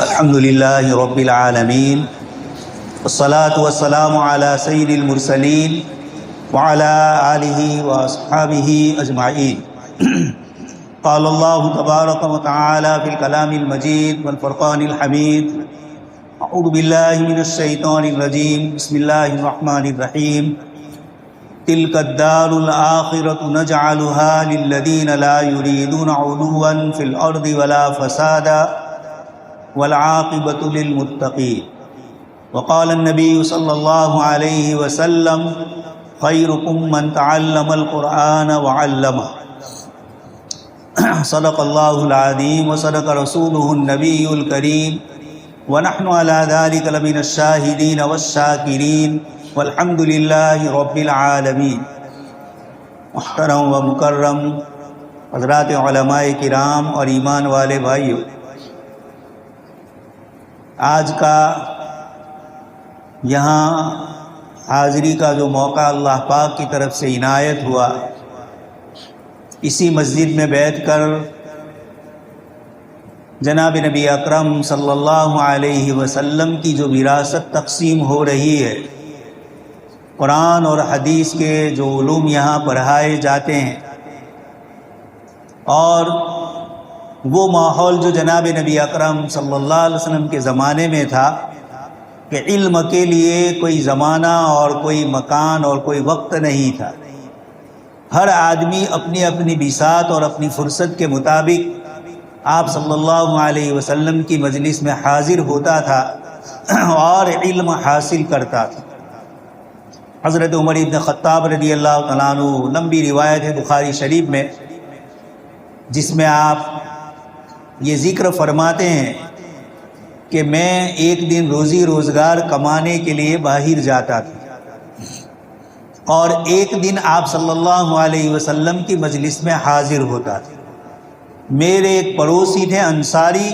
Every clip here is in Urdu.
الحمد لله رب العالمين والصلاة والسلام على سيد المرسلين وعلى آله وأصحابه أجمعين قال الله تبارك وتعالى في الكلام المجيد والفرقان الحميد أعوذ بالله من الشيطان الرجيم بسم الله الرحمن الرحيم تلك الدار الآخرة نجعلها للذين لا يريدون علوا في الأرض ولا فسادا والعاقبة للمتقين وقال النبي صلى الله عليه وسلم خيركم من تعلم القرآن وعلمه صدق الله العظيم وصدق رسوله النبي الكريم ونحن على ذلك لمن الشاهدين والشاكرين والحمد للہ رب العالمین۔ محترم و مکرم حضرات علماء کرام اور ایمان والے بھائیوں، آج کا یہاں حاضری کا جو موقع اللہ پاک کی طرف سے عنایت ہوا، اسی مسجد میں بیٹھ کر جناب نبی اکرم صلی اللہ علیہ وسلم کی جو وراثت تقسیم ہو رہی ہے، قرآن اور حدیث کے جو علوم یہاں پڑھائے جاتے ہیں، اور وہ ماحول جو جناب نبی اکرم صلی اللہ علیہ وسلم کے زمانے میں تھا کہ علم کے لیے کوئی زمانہ اور کوئی مکان اور کوئی وقت نہیں تھا، ہر آدمی اپنی اپنی بساط اور اپنی فرصت کے مطابق آپ صلی اللہ علیہ وسلم کی مجلس میں حاضر ہوتا تھا اور علم حاصل کرتا تھا۔ حضرت عمر ابن خطاب رضی اللہ تعالیٰ عنہ، لمبی روایت ہے بخاری شریف میں، جس میں آپ یہ ذکر فرماتے ہیں کہ میں ایک دن روزی روزگار کمانے کے لیے باہر جاتا تھا اور ایک دن آپ صلی اللہ علیہ وسلم کی مجلس میں حاضر ہوتا تھا۔ میرے ایک پڑوسی تھے انصاری،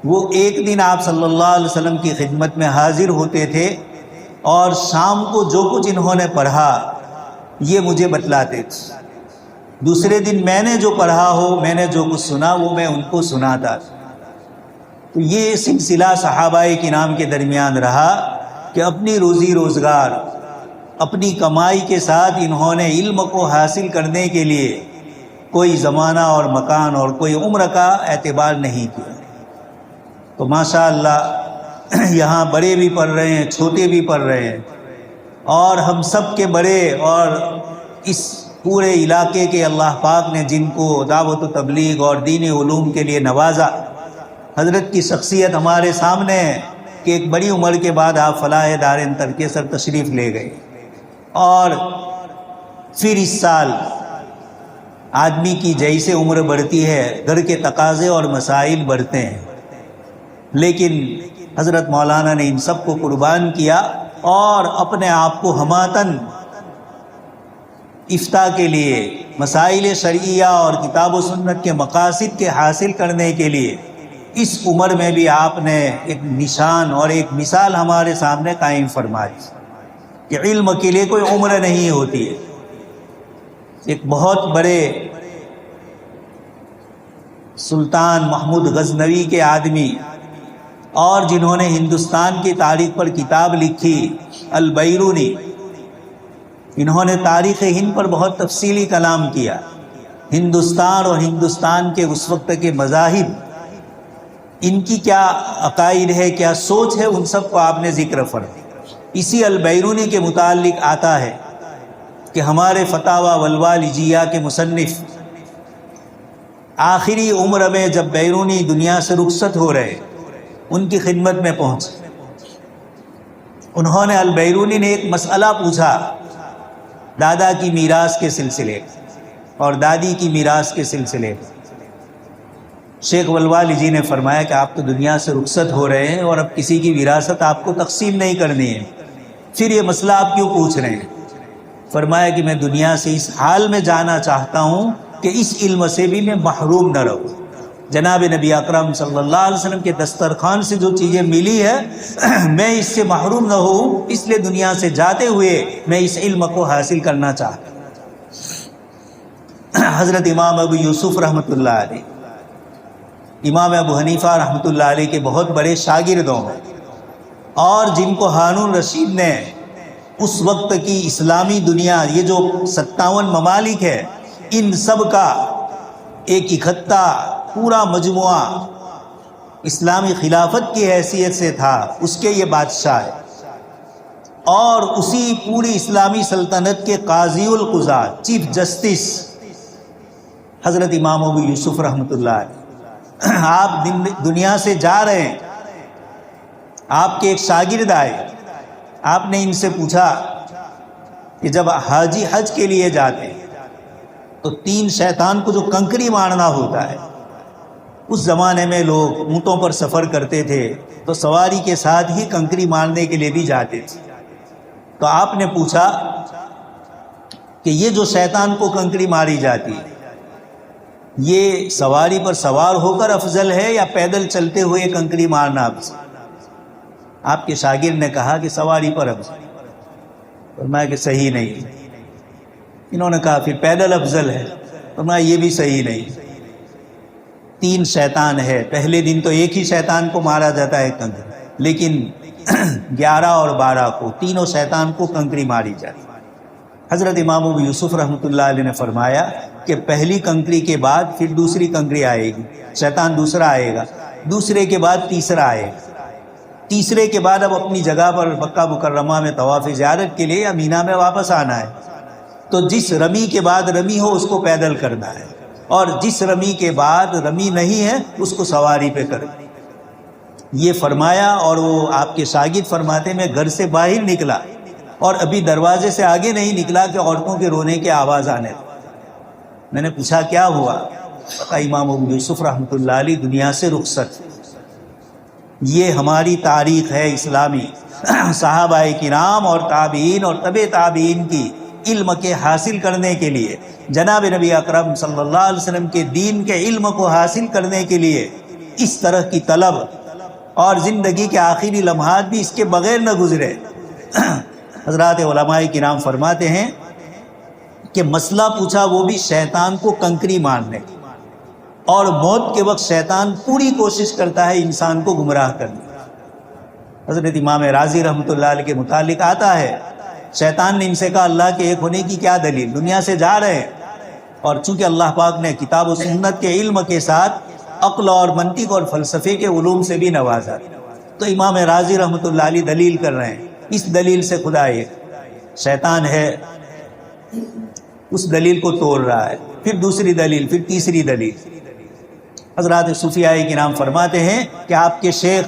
وہ ایک دن آپ صلی اللہ علیہ وسلم کی خدمت میں حاضر ہوتے تھے اور شام کو جو کچھ انہوں نے پڑھا یہ مجھے بتلاتے تھے، دوسرے دن میں نے جو پڑھا ہو، میں نے جو کچھ سنا وہ میں ان کو سناتا تھا۔ تو یہ سلسلہ صحابہ کرام کے درمیان رہا کہ اپنی روزی روزگار، اپنی کمائی کے ساتھ انہوں نے علم کو حاصل کرنے کے لیے کوئی زمانہ اور مکان اور کوئی عمر کا اعتبار نہیں کیا۔ تو ماشاءاللہ یہاں بڑے بھی پڑھ رہے ہیں، چھوٹے بھی پڑھ رہے ہیں، اور ہم سب کے بڑے اور اس پورے علاقے کے اللہ پاک نے جن کو دعوت و تبلیغ اور دین علوم کے لیے نوازا، حضرت کی شخصیت ہمارے سامنے ہے کہ ایک بڑی عمر کے بعد آپ فلاح دارین ترک سر تشریف لے گئے، اور پھر اس سال آدمی کی جیسے عمر بڑھتی ہے گھر کے تقاضے اور مسائل بڑھتے ہیں، لیکن حضرت مولانا نے ان سب کو قربان کیا اور اپنے آپ کو ہماتن افتاء کے لیے، مسائل شرعیہ اور کتاب و سنت کے مقاصد کے حاصل کرنے کے لیے اس عمر میں بھی آپ نے ایک نشان اور ایک مثال ہمارے سامنے قائم فرمائی کہ علم کے لیے کوئی عمر نہیں ہوتی ہے۔ ایک بہت بڑے سلطان محمود غزنوی کے آدمی اور جنہوں نے ہندوستان کی تاریخ پر کتاب لکھی، البیرونی، انہوں نے تاریخ ہند پر بہت تفصیلی کلام کیا، ہندوستان اور ہندوستان کے اس وقت کے مذاہب، ان کی کیا عقائد ہے، کیا سوچ ہے، ان سب کو آپ نے ذکر فرمایا۔ اسی البیرونی کے متعلق آتا ہے کہ ہمارے فتاوی والوالجیہ کے مصنف آخری عمر میں جب بیرونی دنیا سے رخصت ہو رہے، ان کی خدمت میں پہنچے، انہوں نے البیرونی نے ایک مسئلہ پوچھا دادا کی میراث کے سلسلے اور دادی کی میراث کے سلسلے۔ شیخ والوالجی نے فرمایا کہ آپ تو دنیا سے رخصت ہو رہے ہیں اور اب کسی کی وراثت آپ کو تقسیم نہیں کرنی ہے، پھر یہ مسئلہ آپ کیوں پوچھ رہے ہیں؟ فرمایا کہ میں دنیا سے اس حال میں جانا چاہتا ہوں کہ اس علم سے بھی میں محروم نہ رہوں۔ جناب نبی اکرم صلی اللہ علیہ وسلم کے دسترخوان سے جو چیزیں ملی ہے میں اس سے محروم نہ ہوں، اس لیے دنیا سے جاتے ہوئے میں اس علم کو حاصل کرنا چاہتا ہوں۔ حضرت امام ابو یوسف رحمۃ اللہ علیہ امام ابو حنیفہ رحمۃ اللہ علیہ کے بہت بڑے شاگردوں میں، اور جن کو ہارون رشید نے اس وقت کی اسلامی دنیا، یہ جو 57 ممالک ہے، ان سب کا ایک اکٹھا پورا مجموعہ اسلامی خلافت کی حیثیت سے تھا، اس کے یہ بادشاہ ہے، اور اسی پوری اسلامی سلطنت کے قاضی القضات، چیف جسٹس حضرت امام ابو یوسف رحمۃ اللہ علیہ۔ آپ دنیا سے جا رہے ہیں، آپ کے ایک شاگرد آئے، آپ نے ان سے پوچھا کہ جب حاجی حج کے لیے جاتے ہیں تو 3 شیطان کو جو کنکری مارنا ہوتا ہے، اس زمانے میں لوگ اونٹوں پر سفر کرتے تھے تو سواری کے ساتھ ہی کنکری مارنے کے لیے بھی جاتے تھے۔ تو آپ نے پوچھا کہ یہ جو شیطان کو کنکری ماری جاتی ہے، یہ سواری پر سوار ہو کر افضل ہے یا پیدل چلتے ہوئے کنکری مارنا افضل؟ آپ کے شاگرد نے کہا کہ سواری پر افضل۔ فرمایا کہ صحیح نہیں۔ انہوں نے کہا پھر پیدل افضل ہے۔ فرمایا یہ بھی صحیح نہیں۔ 3 شیطان ہے، پہلے دن تو ایک ہی شیطان کو مارا جاتا ہے کنکری، لیکن 11 اور 12 کو تینوں شیطان کو کنکری ماری جاتی۔ حضرت امام ابو یوسف رحمۃ اللہ علیہ نے فرمایا کہ پہلی کنکری کے بعد پھر دوسری کنکری آئے گی، شیطان دوسرا آئے گا، دوسرے کے بعد تیسرا آئے گا، تیسرے کے بعد اب اپنی جگہ پر مکہ مکرمہ میں طواف زیارت کے لیے یا مینا میں واپس آنا ہے، تو جس رمی کے بعد رمی ہو اس کو پیدل کرنا ہے، اور جس رمی کے بعد رمی نہیں ہے اس کو سواری پہ کرنا۔ یہ فرمایا، اور وہ آپ کے شاگرد فرماتے میں گھر سے باہر نکلا اور ابھی دروازے سے آگے نہیں نکلا کہ عورتوں کے رونے کی آواز آنے لگی۔ میں نے پوچھا کیا ہوا؟ امام ابو یوسف رحمۃ اللہ علیہ دنیا سے رخصت۔ یہ ہماری تاریخ ہے اسلامی، صحابہ کرام اور تابعین اور تبع تابعین کی علم کے حاصل کرنے کے لیے، جناب نبی اکرم صلی اللہ علیہ وسلم کے دین کے علم کو حاصل کرنے کے لیے اس طرح کی طلب، اور زندگی کے آخری لمحات بھی اس کے بغیر نہ گزرے۔ حضرات علماء کرام فرماتے ہیں کہ مسئلہ پوچھا وہ بھی شیطان کو کنکری مارنے، اور موت کے وقت شیطان پوری کوشش کرتا ہے انسان کو گمراہ کرنے۔ حضرت امام راضی رحمۃ اللہ علیہ کے متعلق آتا ہے، شیطان نے ان سے کہا اللہ کے ایک ہونے کی کیا دلیل؟ دنیا سے جا رہے ہیں، اور چونکہ اللہ پاک نے کتاب و سنت کے علم کے ساتھ عقل اور منطق اور فلسفے کے علوم سے بھی نوازا، تو امام راضی رحمۃ اللہ علیہ دلیل کر رہے ہیں، اس دلیل سے خدا ایک، شیطان ہے، اس دلیل کو توڑ رہا ہے، پھر دوسری دلیل، پھر تیسری دلیل۔ حضرات صوفیاء کرام فرماتے ہیں کہ آپ کے شیخ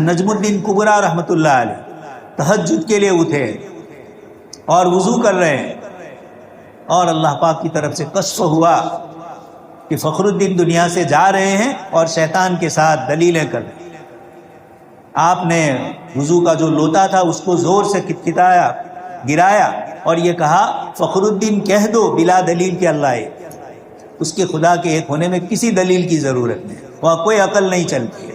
نجم الدین کبریٰ رحمۃ اللہ علیہ تہجد کے لیے اٹھے اور وضو کر رہے ہیں، اور اللہ پاک کی طرف سے کشف ہوا کہ فخر الدین دنیا سے جا رہے ہیں اور شیطان کے ساتھ دلیلیں کر رہے ہیں۔ آپ نے وضو کا جو لوٹا تھا اس کو زور سے کھٹکھٹایا، گرایا، اور یہ کہا فخر الدین کہہ دو بلا دلیل کہ اللہ ایک، اس کے خدا کے ایک ہونے میں کسی دلیل کی ضرورت نہیں، وہاں کوئی عقل نہیں چلتی ہے۔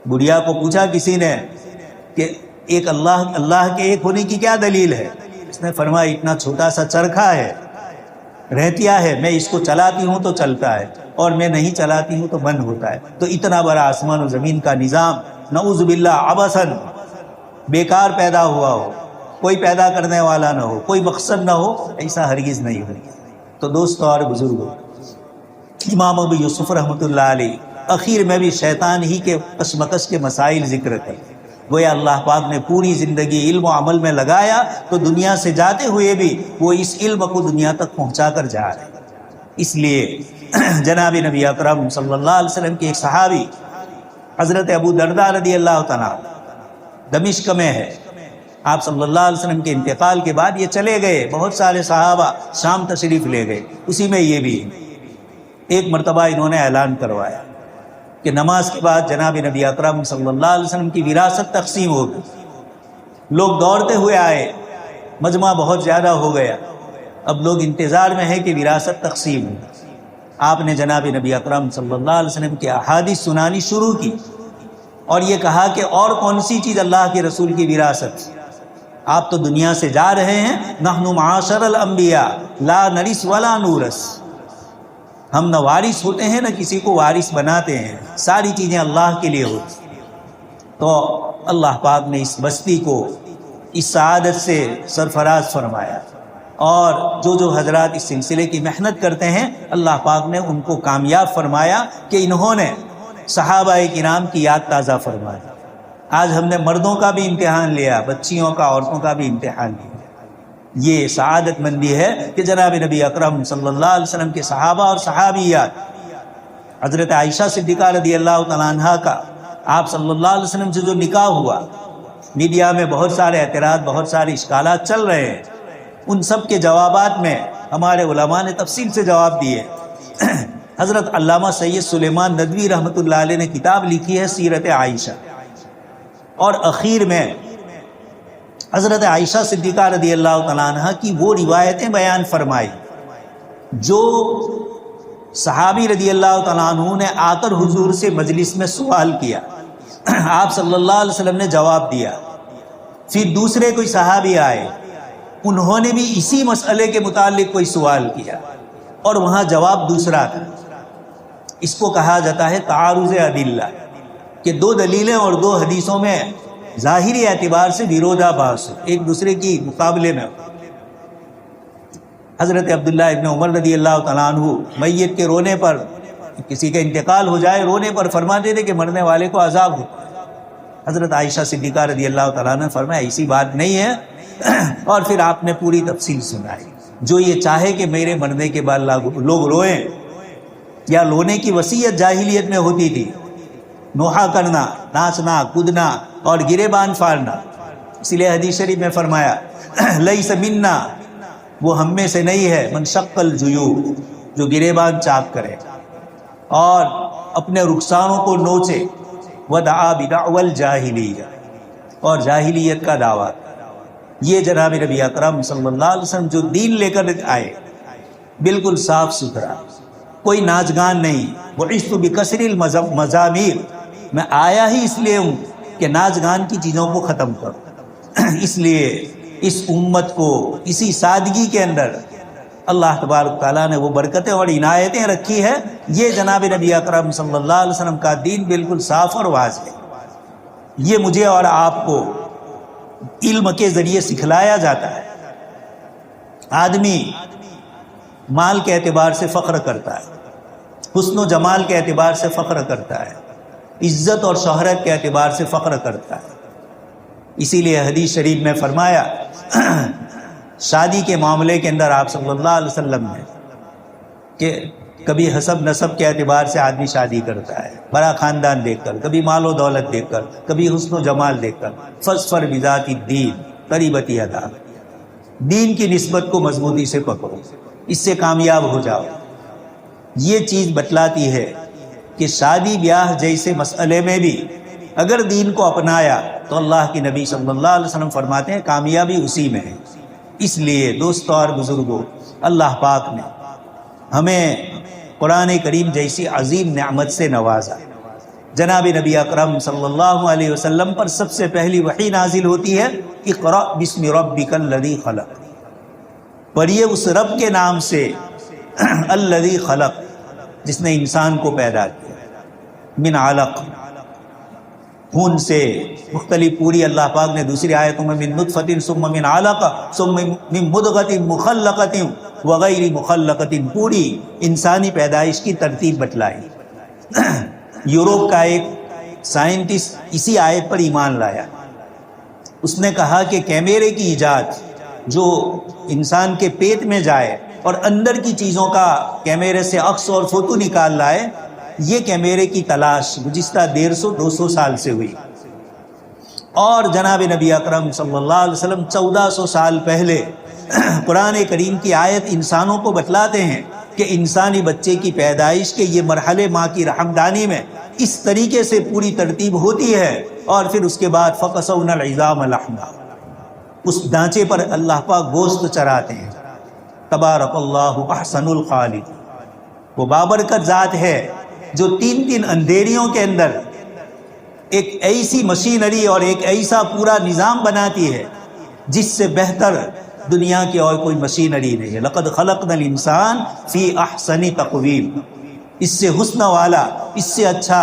بڑھیا کو پوچھا کسی نے کہ ایک اللہ کے ایک ہونے کی کیا دلیل ہے؟ اس نے فرمایا اتنا چھوٹا سا چرخا ہے، رہتیا ہے، میں اس کو چلاتی ہوں تو چلتا ہے، اور میں نہیں چلاتی ہوں تو بند ہوتا ہے، تو اتنا بڑا آسمان و زمین کا نظام نعوذ باللہ عبثاً بیکار پیدا ہوا ہو، کوئی پیدا کرنے والا نہ ہو، کوئی مقصد نہ ہو، ایسا ہرگز نہیں ہو۔ تو دوستو اور بزرگوں، امام ابو یوسف رحمۃ اللہ علیہ اخیر میں بھی شیطان ہی کے کشمکش کے مسائل ذکر کرتے، گویا اللہ پاک نے پوری زندگی علم و عمل میں لگایا تو دنیا سے جاتے ہوئے بھی وہ اس علم کو دنیا تک پہنچا کر جا رہے ہیں۔ اس لیے جناب نبی اکرم صلی اللہ علیہ وسلم کے ایک صحابی حضرت ابو درداء رضی اللہ تعالیٰ دمشق میں ہے، آپ صلی اللہ علیہ وسلم کے انتقال کے بعد یہ چلے گئے، بہت سارے صحابہ شام تشریف لے گئے، اسی میں یہ بھی ایک مرتبہ انہوں نے اعلان کروایا کہ نماز کے بعد جناب نبی اکرم صلی اللہ علیہ وسلم کی وراثت تقسیم ہوگی۔ لوگ دوڑتے ہوئے آئے، مجمع بہت زیادہ ہو گیا، اب لوگ انتظار میں ہے کہ وراثت تقسیم ہو۔ آپ نے جناب نبی اکرم صلی اللہ علیہ وسلم کی احادیث سنانی شروع کی، اور یہ کہا کہ اور کون سی چیز اللہ کے رسول کی وراثت؟ آپ تو دنیا سے جا رہے ہیں، نحن معاشر الانبیاء لا نرث ولا نورث، ہم نہ وارث ہوتے ہیں نہ کسی کو وارث بناتے ہیں، ساری چیزیں اللہ کے لیے ہوتی ہیں۔ تو اللہ پاک نے اس بستی کو اس سعادت سے سرفراز فرمایا، اور جو حضرات اس سلسلے کی محنت کرتے ہیں اللہ پاک نے ان کو کامیاب فرمایا کہ انہوں نے صحابہ کرام کی یاد تازہ فرمائی۔ آج ہم نے مردوں کا بھی امتحان لیا، بچیوں کا، عورتوں کا بھی امتحان لیا۔ یہ سعادت مندی ہے کہ جناب نبی اکرم صلی اللہ علیہ وسلم کے صحابہ اور صحابیات، حضرت عائشہ صدیقہ رضی اللہ تعالیٰ عنہا کا آپ صلی اللہ علیہ وسلم سے جو نکاح ہوا، میڈیا میں بہت سارے اعتراض، بہت سارے اشکالات چل رہے ہیں، ان سب کے جوابات میں ہمارے علماء نے تفصیل سے جواب دیے۔ حضرت علامہ سید سلیمان ندوی رحمۃ اللہ علیہ نے کتاب لکھی ہے سیرت عائشہ، اور اخیر میں حضرت عائشہ صدیقہ رضی اللہ تعالیٰ عنہ کی وہ روایتیں بیان فرمائی جو صحابی رضی اللہ تعالیٰ عنہ نے آ کر حضور سے مجلس میں سوال کیا، آپ صلی اللہ علیہ وسلم نے جواب دیا۔ پھر دوسرے کوئی صحابی آئے، انہوں نے بھی اسی مسئلے کے متعلق کوئی سوال کیا، اور وہاں جواب دوسرا تھا۔ اس کو کہا جاتا ہے تعارض ادلہ، کہ دو دلیلیں اور دو حدیثوں میں ظاہری اعتبار سے ویرودہ بھاس ایک دوسرے کی مقابلے میں۔ حضرت عبداللہ ابن عمر رضی اللہ تعالیٰ عنہ میت کے رونے پر، کسی کا انتقال ہو جائے، رونے پر فرماتے تھے کہ مرنے والے کو عذاب ہو۔ حضرت عائشہ صدیقہ رضی اللہ تعالیٰ عنہ نے فرمایا ایسی بات نہیں ہے، اور پھر آپ نے پوری تفصیل سنائی۔ جو یہ چاہے کہ میرے مرنے کے بعد لوگ روئیں، یا رونے کی وصیت جاہلیت میں ہوتی تھی، نوحہ کرنا، ناچنا، کودنا اور گریبان پھاڑنا، اس لیے حدیث شریف میں فرمایا لیس منا، وہ ہم میں سے نہیں ہے، من شق الجیوب، جو گریبان چاک کرے اور اپنے رخسانوں کو نوچے، ودعا بدعوى الجاہلیہ، اور جاہلیت کا دعویٰ۔ یہ جناب نبی اکرم صلی اللہ علیہ وسلم جو دین لے کر آئے، بالکل صاف ستھرا، کوئی ناچ گان نہیں۔ بعثت بکسر المزامیر، میں آیا ہی اس لیے ہوں کہ ناچ گان کی چیزوں کو ختم کرو۔ اس لیے اس امت کو اسی سادگی کے اندر اللہ تبارک تعالیٰ نے وہ برکتیں اور عنایتیں رکھی ہے۔ یہ جناب نبی اکرم صلی اللہ علیہ وسلم کا دین بالکل صاف اور واضح ہے۔ یہ مجھے اور آپ کو علم کے ذریعے سکھلایا جاتا ہے۔ آدمی مال کے اعتبار سے فخر کرتا ہے، حسن و جمال کے اعتبار سے فخر کرتا ہے، عزت اور شہرت کے اعتبار سے فخر کرتا ہے۔ اسی لیے حدیث شریف میں فرمایا، شادی کے معاملے کے اندر آپ صلی اللہ علیہ وسلم نے کہ کبھی حسب نسب کے اعتبار سے آدمی شادی کرتا ہے، بڑا خاندان دیکھ کر، کبھی مال و دولت دیکھ کر، کبھی حسن و جمال دیکھ کر، فاظفر بذات الدین قریبت یدا، دین کی نسبت کو مضبوطی سے پکڑو، اس سے کامیاب ہو جاؤ۔ یہ چیز بتلاتی ہے کہ شادی بیاہ جیسے مسئلے میں بھی اگر دین کو اپنایا تو اللہ کی نبی صلی اللہ علیہ وسلم فرماتے ہیں کامیابی اسی میں ہے۔ اس لیے دوستوں اور بزرگوں، اللہ پاک نے ہمیں قرآن کریم جیسی عظیم نعمت سے نوازا۔ جناب نبی اکرم صلی اللہ علیہ وسلم پر سب سے پہلی وحی نازل ہوتی ہے، اقرأ بسم ربک الذی خلق، پڑھیے اس رب کے نام سے، الذی خلق، جس نے انسان کو پیدا کیا، من علق، خون سے، مختلف پوری اللہ پاک نے دوسری آیتوں میں من نطفۃ ثم من علق ثم من مضغۃ مخلقۃ وغیر مخلقۃ، پوری انسانی پیدائش کی ترتیب بتلائی۔ یوروپ کا ایک سائنٹسٹ اسی آیت پر ایمان لایا۔ اس نے کہا کہ کیمرے کی ایجاد، جو انسان کے پیٹ میں جائے اور اندر کی چیزوں کا کیمرے سے عکس اور فوٹو نکال لائے، یہ کیمرے کی تلاش گزشتہ 150-200 سال سے ہوئی، اور جناب نبی اکرم صلی اللہ علیہ وسلم 1400 سال پہلے قرآن کریم کی آیت انسانوں کو بتلاتے ہیں کہ انسانی بچے کی پیدائش کے یہ مرحلے ماں کی رحمدانی میں اس طریقے سے پوری ترتیب ہوتی ہے، اور پھر اس کے بعد فَقَسَوْنَا الْعِظَامَ لَحْمًا، اس ڈھانچے پر اللہ پاک گوشت چراتے ہیں۔ تبارک اللہ احسن الخالق، وہ بابرکت ذات ہے جو 3 اندھیریوں کے اندر ایک ایسی مشینری اور ایک ایسا پورا نظام بناتی ہے جس سے بہتر دنیا کی اور کوئی مشینری نہیں ہے۔ لقد خلقنا الانسان فی احسن تقویم، اس سے حسن والا، اس سے اچھا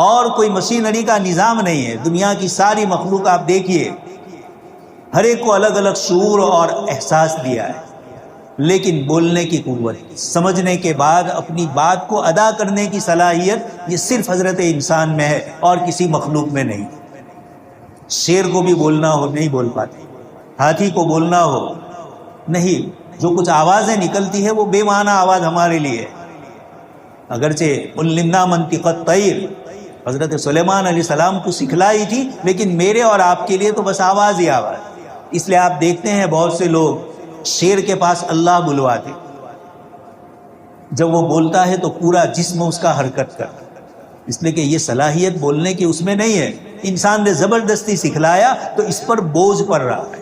اور کوئی مشینری کا نظام نہیں ہے۔ دنیا کی ساری مخلوق آپ دیکھیے، ہر ایک کو الگ الگ شعور اور احساس دیا ہے، لیکن بولنے کی قوت، سمجھنے کے بعد اپنی بات کو ادا کرنے کی صلاحیت یہ صرف حضرت انسان میں ہے اور کسی مخلوق میں نہیں۔ شیر کو بھی بولنا ہو نہیں بول پاتے، ہاتھی کو بولنا ہو نہیں، جو کچھ آوازیں نکلتی ہے وہ بے معنی آواز ہمارے لیے، اگرچہ علمنا منطق الطیر حضرت سلیمان علیہ السلام کو سکھلائی تھی، لیکن میرے اور آپ کے لیے تو بس آواز ہی آواز۔ اس لیے آپ دیکھتے ہیں بہت سے لوگ شیر کے پاس اللہ بلواتے، جب وہ بولتا ہے تو پورا جسم اس کا حرکت کرتا، اس لیے کہ یہ صلاحیت بولنے کی اس میں نہیں ہے، انسان نے زبردستی سکھلایا تو اس پر بوجھ پڑ رہا ہے۔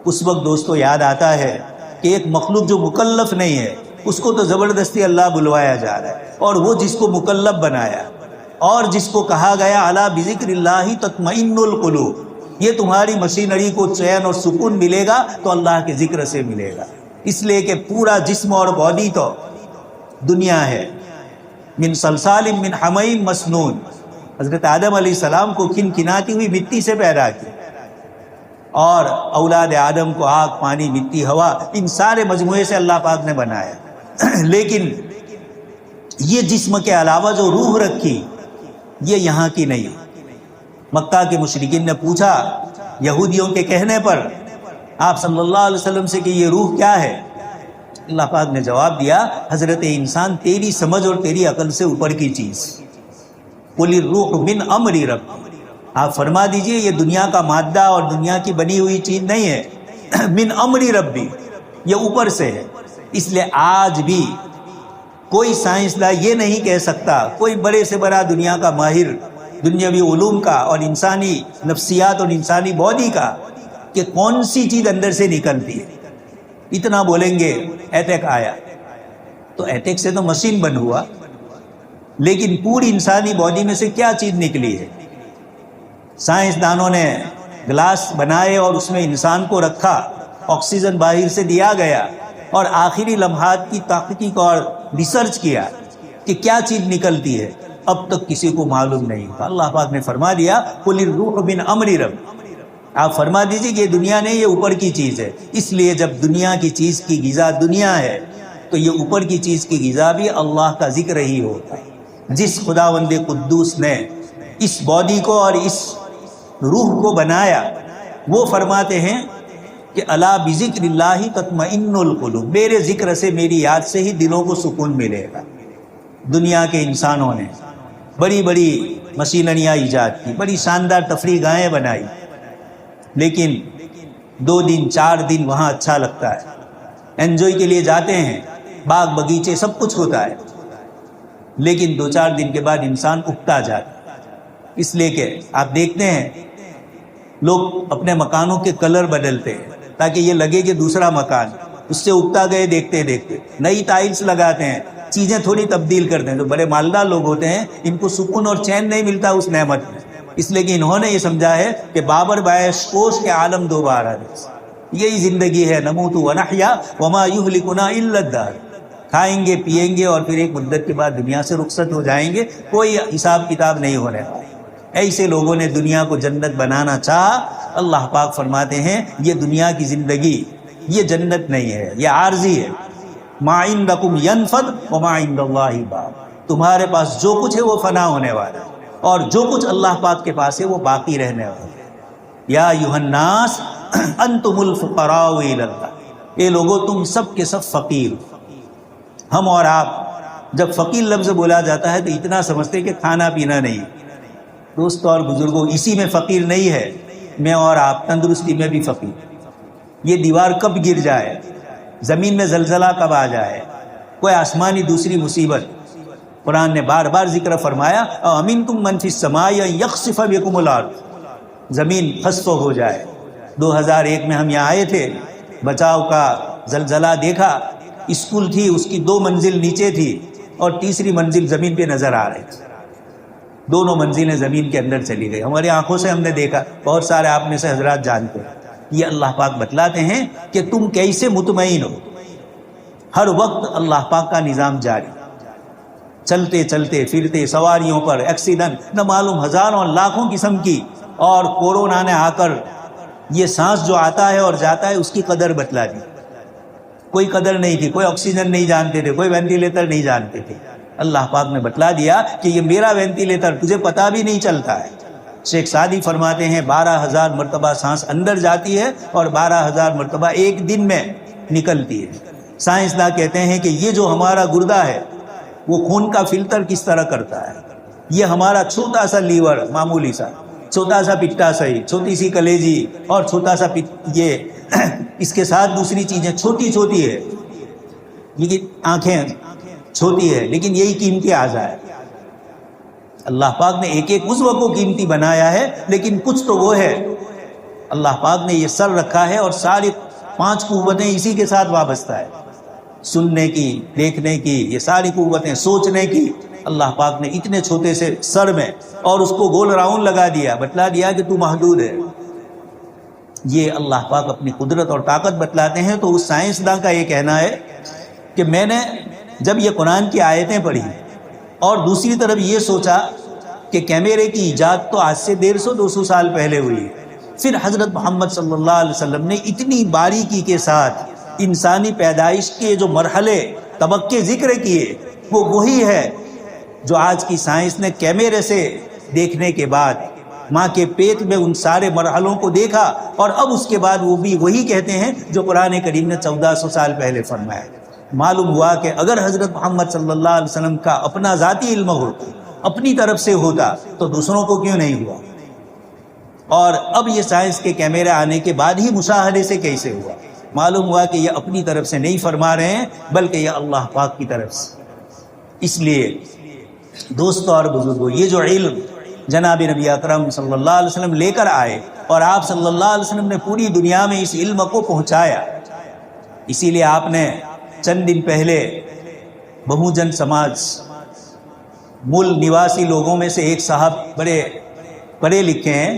اس وقت دوستو یاد آتا ہے کہ ایک مخلوق جو مکلف نہیں ہے اس کو تو زبردستی اللہ بلوایا جا رہا ہے، اور وہ جس کو مکلف بنایا اور جس کو کہا گیا الا بذکر اللہ تطمئن القلوب، یہ تمہاری مشینری کو چین اور سکون ملے گا تو اللہ کے ذکر سے ملے گا۔ اس لیے کہ پورا جسم اور باڈی تو دنیا ہے۔ من صلصال من حمیم مسنون، حضرت آدم علیہ السلام کو کھنکھناتی ہوئی مٹی سے پیدا کیا، اور اولاد آدم کو آگ، پانی، مٹی، ہوا، ان سارے مجموعے سے اللہ پاک نے بنایا۔ لیکن یہ جسم کے علاوہ جو روح رکھی یہ یہاں کی نہیں۔ مکہ کے مشرکین نے پوچھا یہودیوں کے کہنے پر آپ صلی اللہ علیہ وسلم سے کہ یہ روح کیا ہے؟ اللہ پاک نے جواب دیا، حضرت انسان تیری سمجھ اور تیری عقل سے اوپر کی چیز، قل الروح من امر رب، آپ فرما دیجئے یہ دنیا کا مادہ اور دنیا کی بنی ہوئی چیز نہیں ہے، من امر ربی، یہ اوپر سے ہے۔ اس لیے آج بھی کوئی سائنسداں یہ نہیں کہہ سکتا، کوئی بڑے سے بڑا دنیا کا ماہر دنیاوی علوم کا اور انسانی نفسیات اور انسانی باڈی کا، کہ کون سی چیز اندر سے نکلتی ہے۔ اتنا بولیں گے ایٹیک آیا، تو ایٹیک سے تو مشین بن ہوا، لیکن پوری انسانی باڈی میں سے کیا چیز نکلی ہے؟ سائنسدانوں نے گلاس بنائے اور اس میں انسان کو رکھا، آکسیجن باہر سے دیا گیا، اور آخری لمحات کی تحقیق اور ریسرچ کیا کہ کیا چیز نکلتی ہے، اب تک کسی کو معلوم نہیں تھا۔ اللہ پاک نے فرما دیا قل الروح من امر رب، آپ فرما دیجیے کہ یہ دنیا نہیں، یہ اوپر کی چیز ہے۔ اس لیے جب دنیا کی چیز کی غذا دنیا ہے تو یہ اوپر کی چیز کی غذا بھی اللہ کا ذکر ہی ہوتا ہے۔ جس خداوند قدوس نے اس باڈی کو اور اس روح کو بنایا وہ فرماتے ہیں کہ الا بذکر اللہ تطمئن القلوب، میرے ذکر سے، میری یاد سے ہی دلوں کو سکون ملے گا۔ دنیا کے انسانوں نے بڑی بڑی مشینریاں ایجاد کی، بڑی شاندار تفریح گاہیں بنائی، لیکن 2 دن 4 دن وہاں اچھا لگتا ہے، انجوائے کے لیے جاتے ہیں، باغ بغیچے سب کچھ ہوتا ہے، لیکن 2-4 دن کے بعد انسان اکتا جاتا ہے۔ اس لیے کہ آپ دیکھتے ہیں لوگ اپنے مکانوں کے کلر بدلتے ہیں تاکہ یہ لگے کہ دوسرا مکان، اس سے اکتا گئے دیکھتے دیکھتے، نئی ٹائلز لگاتے ہیں، چیزیں تھوڑی تبدیل کرتے ہیں۔ جو بڑے مالدار لوگ ہوتے ہیں ان کو سکون اور چین نہیں ملتا اس نعمت میں، اس لیے کہ انہوں نے یہ سمجھا ہے کہ بابر باعث کوش کے عالم دوبارہ، یہی زندگی ہے، نموت ونحیا وما یہلکنا الا الدہر، کھائیں گے پیئیں گے اور پھر ایک مدت کے بعد دنیا سے رخصت ہو جائیں گے، کوئی حساب کتاب نہیں ہونے والا۔ ایسے لوگوں نے دنیا کو جنت بنانا چاہا، اللہ پاک فرماتے ہیں یہ دنیا کی زندگی یہ جنت نہیں ہے، یہ عارضی ہے۔ ما عندکم ینفد وما عند اللہ باق، تمہارے پاس جو کچھ ہے وہ فنا ہونے والا ہے، اور جو کچھ اللہ پاک کے پاس ہے وہ باقی رہنے والا ہے۔ یا ایھا الناس انتم الفقراء الی اللہ، اے لوگو تم سب کے سب فقیر۔ ہم اور آپ جب فقیر لفظ بولا جاتا ہے تو اتنا سمجھتے کہ کھانا پینا نہیں۔ دوستو اور بزرگوں، اسی میں فقیر نہیں ہے، میں اور آپ تندرستی میں بھی فقیر۔ یہ دیوار کب گر جائے، زمین میں زلزلہ کب آ جائے، کوئی آسمانی دوسری مصیبت، قرآن نے بار بار ذکر فرمایا امنتم من فی السماء یخسف بکم الارض، زمین خسف ہو جائے۔ 2001 میں ہم یہاں آئے تھے، بچاؤ کا زلزلہ دیکھا، اسکول تھی اس کی 2 منزل نیچے تھی اور تیسری منزل زمین پہ نظر آ رہی تھی، دونوں منزلیں زمین کے اندر چلی گئی، ہماری آنکھوں سے ہم نے دیکھا، بہت سارے آپ میں سے حضرات جانتے ہیں۔ یہ اللہ پاک بتلاتے ہیں کہ تم کیسے مطمئن ہو. ہر وقت اللہ پاک کا نظام جاری، چلتے چلتے پھرتے سواریوں پر ایکسیڈنٹ نہ معلوم ہزاروں لاکھوں قسم کی، اور کورونا نے آ کر یہ سانس جو آتا ہے اور جاتا ہے اس کی قدر بتلا دی. کوئی قدر نہیں تھی، کوئی آکسیجن نہیں جانتے تھے، کوئی وینٹیلیٹر نہیں جانتے تھے. اللہ پاک نے بتلا دیا کہ یہ میرا وینٹیلیٹر، تجھے پتہ بھی نہیں چلتا ہے. شیخ سعدی فرماتے ہیں 12,000 مرتبہ سانس اندر جاتی ہے اور 12,000 مرتبہ ایک دن میں نکلتی ہے. سائنسداں کہتے ہیں کہ یہ جو ہمارا گردہ ہے وہ خون کا فلٹر کس طرح کرتا ہے. یہ ہمارا چھوٹا سا لیور، معمولی سا چھوٹا سا پٹاثئی، چھوٹی سی کلیجی اور چھوٹا سا یہ اس کے ساتھ دوسری چیزیں چھوٹی چھوٹی ہے، لیکن آنکھیں چھوٹی ہے، لیکن یہی قیمتی اعضاء ہے. اللہ پاک نے ایک ایک عضو کو قیمتی بنایا ہے، لیکن کچھ تو وہ ہے. اللہ پاک نے یہ سر رکھا ہے اور ساری 5 قوتیں اسی کے ساتھ وابستہ ہے. سننے کی، دیکھنے کی، یہ ساری قوتیں، سوچنے کی. اللہ پاک نے اتنے چھوٹے سے سر میں اور اس کو گول راؤنڈ لگا دیا، بتلا دیا کہ تو محدود ہے. یہ اللہ پاک اپنی قدرت اور طاقت بتلاتے ہیں. تو اس سائنسداں کا یہ کہنا ہے کہ میں نے جب یہ قرآن کی آیتیں پڑھی اور دوسری طرف یہ سوچا کہ کیمرے کی ایجاد تو آج سے 150-200 سال پہلے ہوئی، پھر حضرت محمد صلی اللہ علیہ وسلم نے اتنی باریکی کے ساتھ انسانی پیدائش کے جو مرحلے طبقے ذکر کیے، وہ وہی ہے جو آج کی سائنس نے کیمرے سے دیکھنے کے بعد ماں کے پیٹ میں ان سارے مرحلوں کو دیکھا، اور اب اس کے بعد وہ بھی وہی کہتے ہیں جو قرآن کریم نے 1400 سال پہلے فرمایا. معلوم ہوا کہ اگر حضرت محمد صلی اللہ علیہ وسلم کا اپنا ذاتی علم ہوتا، اپنی طرف سے ہوتا، تو دوسروں کو کیوں نہیں ہوا؟ اور اب یہ سائنس کے کیمرے آنے کے بعد ہی مشاہدے سے کیسے ہوا؟ معلوم ہوا کہ یہ اپنی طرف سے نہیں فرما رہے ہیں، بلکہ یہ اللہ پاک کی طرف سے. اس لیے دوستو اور بزرگوں، یہ جو علم جناب نبی اکرم صلی اللہ علیہ وسلم لے کر آئے اور آپ صلی اللہ علیہ وسلم نے پوری دنیا میں اس علم کو پہنچایا، اسی لیے آپ نے چند دن پہلے بہوجن سماج مول نواسی لوگوں میں سے ایک صاحب بڑے پڑھے لکھے ہیں،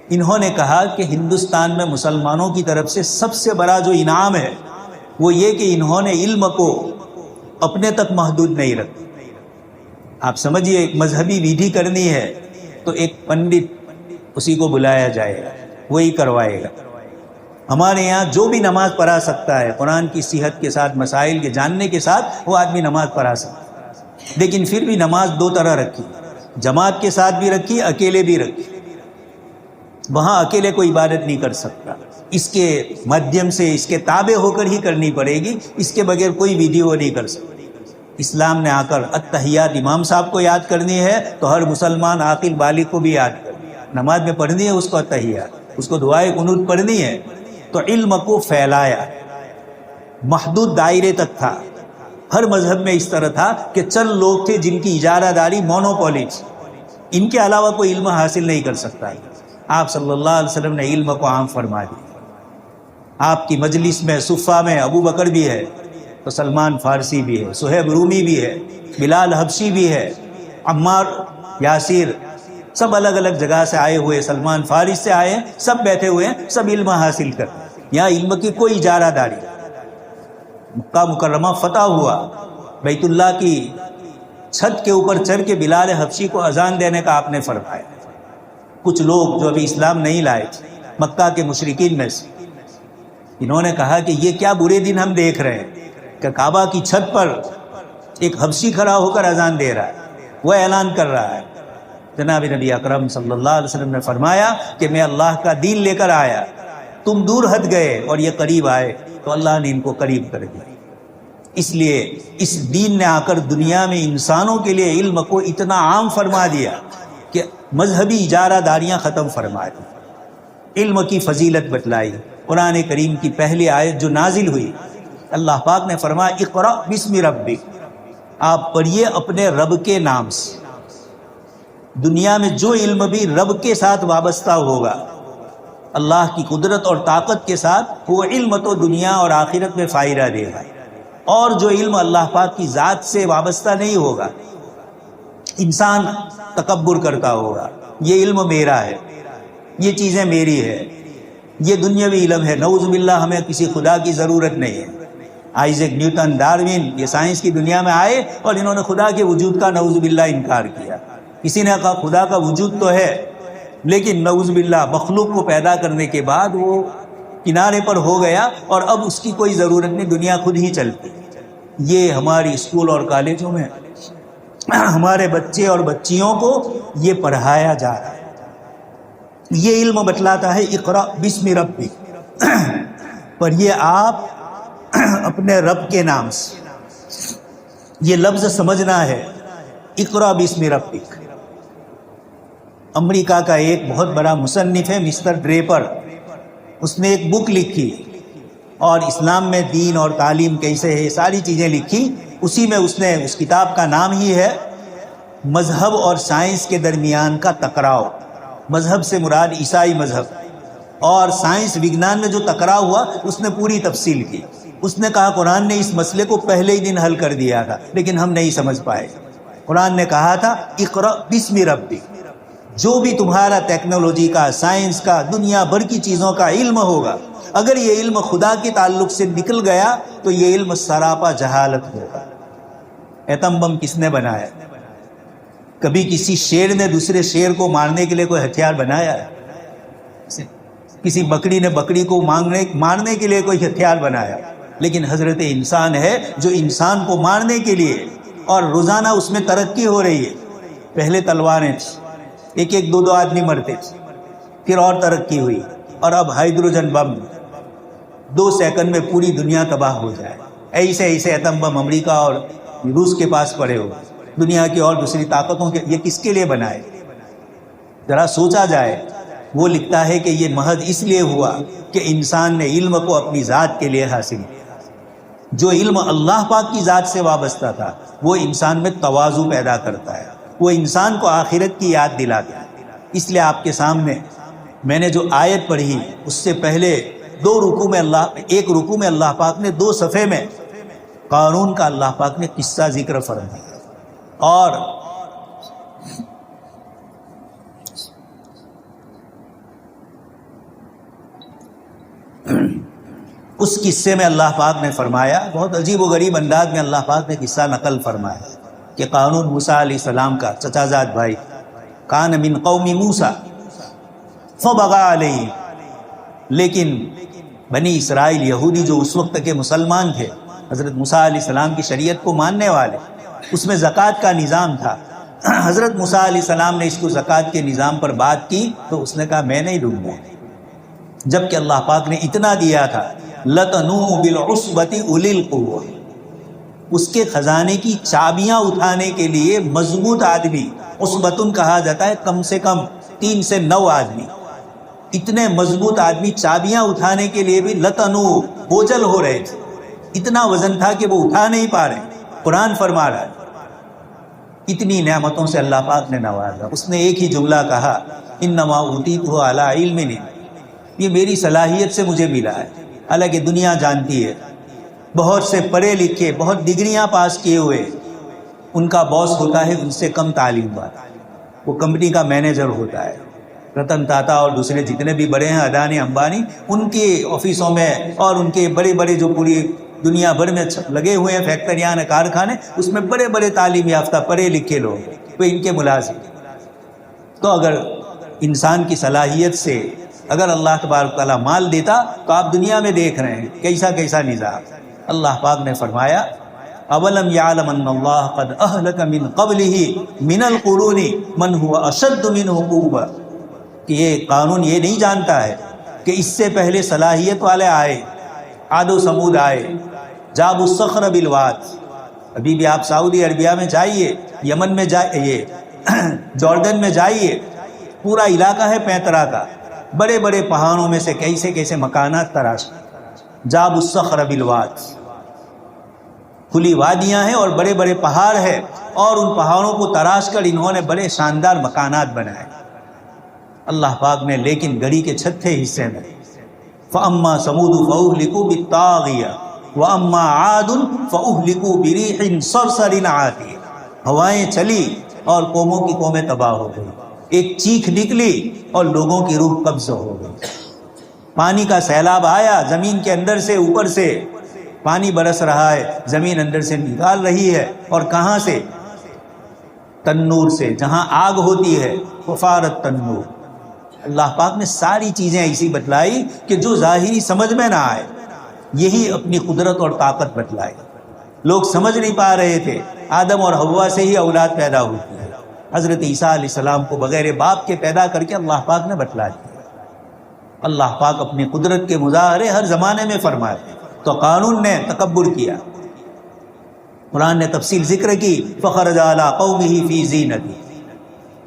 انہوں نے کہا کہ ہندوستان میں مسلمانوں کی طرف سے سب سے بڑا جو انعام ہے وہ یہ کہ انہوں نے علم کو اپنے تک محدود نہیں رکھا. آپ سمجھیے، ایک مذہبی ویدھی کرنی ہے تو ایک پنڈت اسی کو بلایا جائے گا، وہی کروائے گا. ہمارے یہاں جو بھی نماز پڑھا سکتا ہے قرآن کی صحت کے ساتھ، مسائل کے جاننے کے ساتھ، وہ آدمی نماز پڑھا سکتا ہے. لیکن پھر بھی نماز 2 طرح رکھی، جماعت کے ساتھ بھی رکھی، اکیلے بھی رکھی. وہاں اکیلے کوئی عبادت نہیں کر سکتا، اس کے مادھیم سے، اس کے تابع ہو کر ہی کرنی پڑے گی، اس کے بغیر کوئی ویڈیو نہیں کر سکتا. اسلام نے آ کر التحیات امام صاحب کو یاد کرنی ہے تو ہر مسلمان عاقل بالغ کو بھی یاد کرنی ہے. نماز میں پڑھنی ہے اس کو التحیات، اس کو دعائے قنوت پڑھنی ہے. تو علم کو پھیلایا، محدود دائرے تک تھا. ہر مذہب میں اس طرح تھا کہ چند لوگ تھے جن کی اجارہ داری مونوپولی تھی، ان کے علاوہ کوئی علم حاصل نہیں کر سکتا. آپ صلی اللہ علیہ وسلم نے علم کو عام فرما دیا. آپ کی مجلس میں صفہ میں ابو بکر بھی ہے تو سلمان فارسی بھی ہے، صہیب رومی بھی ہے، بلال حبشی بھی ہے، عمار یاسر، سب الگ الگ جگہ سے آئے ہوئے، سلمان فارس سے آئے، سب بیٹھے ہوئے ہیں، سب علم حاصل کر. یہاں علم کی کوئی اجارہ داری. مکہ مکرمہ فتح ہوا، بیت اللہ کی چھت کے اوپر چڑھ کے بلال حبشی کو اذان دینے کا آپ نے فرمایا. کچھ لوگ جو ابھی اسلام نہیں لائے تھے مکہ کے مشرکین میں سے، انہوں نے کہا کہ یہ کیا برے دن ہم دیکھ رہے ہیں کہ کعبہ کی چھت پر ایک حبشی کھڑا ہو کر اذان دے رہا ہے، وہ اعلان کر رہا ہے. جناب نبی اکرم صلی اللہ علیہ وسلم نے فرمایا کہ میں اللہ کا دین لے کر آیا، تم دور ہٹ گئے اور یہ قریب آئے تو اللہ نے ان کو قریب کر دیا. اس لیے اس دین نے آ کر دنیا میں انسانوں کے لیے علم کو اتنا عام فرما دیا کہ مذہبی اجارہ داریاں ختم فرما دی. علم کی فضیلت بتلائی. قرآن کریم کی پہلی آیت جو نازل ہوئی، اللہ پاک نے فرمایا اقرأ بسم ربک، آپ پڑھیے اپنے رب کے نام سے. دنیا میں جو علم بھی رب کے ساتھ وابستہ ہوگا، اللہ کی قدرت اور طاقت کے ساتھ، وہ علم تو دنیا اور آخرت میں فائدہ دے گا. اور جو علم اللہ پاک کی ذات سے وابستہ نہیں ہوگا، انسان تکبر کرتا ہوگا، یہ علم میرا ہے، یہ چیزیں میری ہے، یہ دنیاوی علم ہے، نعوذ باللہ ہمیں کسی خدا کی ضرورت نہیں ہے۔ آئزیک نیوٹن، ڈاروین، یہ سائنس کی دنیا میں آئے اور انہوں نے خدا کے وجود کا نعوذ باللہ انکار کیا۔ کسی نے کہا خدا کا وجود تو ہے لیکن نعوذ باللہ مخلوق کو پیدا کرنے کے بعد وہ کنارے پر ہو گیا اور اب اس کی کوئی ضرورت نہیں، دنیا خود ہی چلتی۔ یہ ہماری اسکول اور کالجوں میں ہمارے بچے اور بچیوں کو یہ پڑھایا جا رہا ہے۔ یہ علم بتلاتا ہے اقرأ بسم ربک، پر یہ آپ اپنے رب کے نام سے، یہ لفظ سمجھنا ہے، اقرأ بسم ربک۔ امریکہ کا ایک بہت بڑا مصنف ہے مسٹر ڈریپر، اس نے ایک بک لکھی اور اسلام میں دین اور تعلیم کیسے ہے ساری چیزیں لکھی۔ اسی میں اس نے، اس کتاب کا نام ہی ہے مذہب اور سائنس کے درمیان کا ٹکراؤ۔ مذہب سے مراد عیسائی مذہب، اور سائنس وگنان میں جو ٹکراؤ ہوا اس نے پوری تفصیل کی۔ اس نے کہا قرآن نے اس مسئلے کو پہلے ہی دن حل کر دیا تھا لیکن ہم نہیں سمجھ پائے۔ قرآن نے کہا تھا اقرأ بسم ربک، جو بھی تمہارا ٹیکنالوجی کا، سائنس کا، دنیا بھر کی چیزوں کا علم ہوگا، اگر یہ علم خدا کے تعلق سے نکل گیا تو یہ علم سراپا جہالت ہوگا۔ ایٹم بم کس نے بنایا؟ کبھی کسی شیر نے دوسرے شیر کو مارنے کے لیے کوئی ہتھیار بنایا ہے؟ کسی بکری نے بکری کو مارنے کے لیے کوئی ہتھیار بنایا؟ لیکن حضرت انسان ہے جو انسان کو مارنے کے لیے، اور روزانہ اس میں ترقی ہو رہی ہے۔ پہلے تلواریں تھیں، ایک ایک دو آدمی مرتے تھے، پھر اور ترقی ہوئی، اور اب ہائیڈروجن بم 2 سیکنڈ میں پوری دنیا تباہ ہو جائے۔ ایسے ایسے ایٹم بم امریکہ اور روس کے پاس پڑے ہو، دنیا کی اور دوسری طاقتوں کے، یہ کس کے لیے بنائے؟ ذرا سوچا جائے۔ وہ لکھتا ہے کہ یہ محض اس لیے ہوا کہ انسان نے علم کو اپنی ذات کے لیے حاصل کیا۔ جو علم اللہ پاک کی ذات سے وابستہ تھا وہ انسان میں تواضع پیدا کرتا ہے، وہ انسان کو آخرت کی یاد دلاتا ہے۔ اس لیے آپ کے سامنے میں نے جو آیت پڑھی اس سے پہلے ایک رکوع میں اللہ پاک نے 2 صفحے میں قارون کا اللہ پاک نے قصہ ذکر فرمایا، اور اس قصے میں اللہ پاک نے فرمایا، بہت عجیب و غریب انداز میں اللہ پاک نے قصہ نقل فرمایا کہ قارون موسیٰ علیہ السلام کا چچا زاد بھائی، کان من قوم موسیٰ فبغى علیہ، لیکن بنی اسرائیل یہودی جو اس وقت کے مسلمان تھے، حضرت موسیٰ علیہ السلام کی شریعت کو ماننے والے، اس میں زکوٰۃ کا نظام تھا۔ حضرت موسیٰ علیہ السلام نے اس کو زکوٰۃ کے نظام پر بات کی تو اس نے کہا میں نہیں دوں گا، جبکہ اللہ پاک نے اتنا دیا تھا لَتَنُوءُ بِالْعُصْبَةِ أُولِي الْقُوَّةِ، اس کے خزانے کی چابیاں اٹھانے کے لیے مضبوط آدمی، عصبتن کہا جاتا ہے کم سے کم 3 سے 9 آدمی، اتنے مضبوط آدمی چابیاں اٹھانے کے لیے بھی لَتَنُوء بوجھل ہو رہے تھے، اتنا وزن تھا کہ وہ اٹھا نہیں پا رہے۔ قرآن فرما رہا ہے اتنی نعمتوں سے اللہ پاک نے نوازا۔ اس نے ایک ہی جملہ کہا انما اوتیتہ علی علم، یہ میری صلاحیت سے مجھے ملا ہے۔ حالانکہ دنیا جانتی ہے بہت سے پڑھے لکھے، بہت ڈگریاں پاس کیے ہوئے، ان کا باس ہوتا ہے ان سے کم تعلیم والا، وہ کمپنی کا مینیجر ہوتا ہے۔ رتن ٹاٹا اور دوسرے جتنے بھی بڑے ہیں، اڈانی امبانی، ان کے آفسوں میں اور ان کے بڑے بڑے جو پوری دنیا بھر میں لگے ہوئے ہیں فیکٹریاں، کارخانے، اس میں بڑے بڑے تعلیم یافتہ پڑھے لکھے لوگ، وہ ان کے ملازم۔ تو اگر انسان کی صلاحیت سے اگر اللہ تبارک تعالیٰ مال دیتا تو آپ دنیا میں دیکھ رہے ہیں کیسا کیسا نظام۔ اللہ پاک نے فرمایا اولم یعلم ان اللہ قد اہلک من قبلہ من القرون من هو اشد منہ قوۃ، کہ یہ قانون یہ نہیں جانتا ہے کہ اس سے پہلے صلاحیت والے آئے، عاد و ثمود آئے، جابوا الصخر بالواد۔ ابھی بھی آپ سعودی عربیہ میں جائیے، یمن میں جائیے، جارڈن میں جائیے، پورا علاقہ ہے 35 کا، بڑے بڑے پہاڑوں میں سے کیسے کیسے مکانات تراش، جابوا الصخر بالواد، کھلی وادیاں ہیں اور بڑے بڑے پہاڑ ہیں، اور ان پہاڑوں کو تراش کر انہوں نے بڑے شاندار مکانات بنائے۔ اللہ پاک نے لیکن گڑی کے چھٹے حصے میں فَأَمَّا ثَمُودُ فَأُهْلِكُوا بِالطَّاغِيَةِ وَأَمَّا عَادٌ فَأُهْلِكُوا بِرِيحٍ صَرْصَرٍ عَاتِيَةٍ، ہوائیں چلی اور قوموں کی قومیں تباہ ہو گئی، ایک چیخ نکلی اور لوگوں کی روح قبض ہو گئی۔ پانی کا سیلاب آیا، زمین کے اندر سے اوپر سے پانی برس رہا ہے، زمین اندر سے نکال رہی ہے، اور کہاں سے؟ تنور سے، جہاں آگ ہوتی ہے، وفارت تنور۔ اللہ پاک نے ساری چیزیں ایسی بتلائی کہ جو ظاہری سمجھ میں نہ آئے، یہی اپنی قدرت اور طاقت بتلائی۔ لوگ سمجھ نہیں پا رہے تھے، آدم اور حوا سے ہی اولاد پیدا ہوتی ہے، حضرت عیسیٰ علیہ السلام کو بغیر باپ کے پیدا کر کے اللہ پاک نے بتلا دیا۔ اللہ پاک اپنی قدرت کے مظاہرے ہر زمانے میں فرمائے، تو قارون نے تکبر کیا، قرآن نے تفصیل ذکر کی، فخرج علی قومہ فی زینتہ۔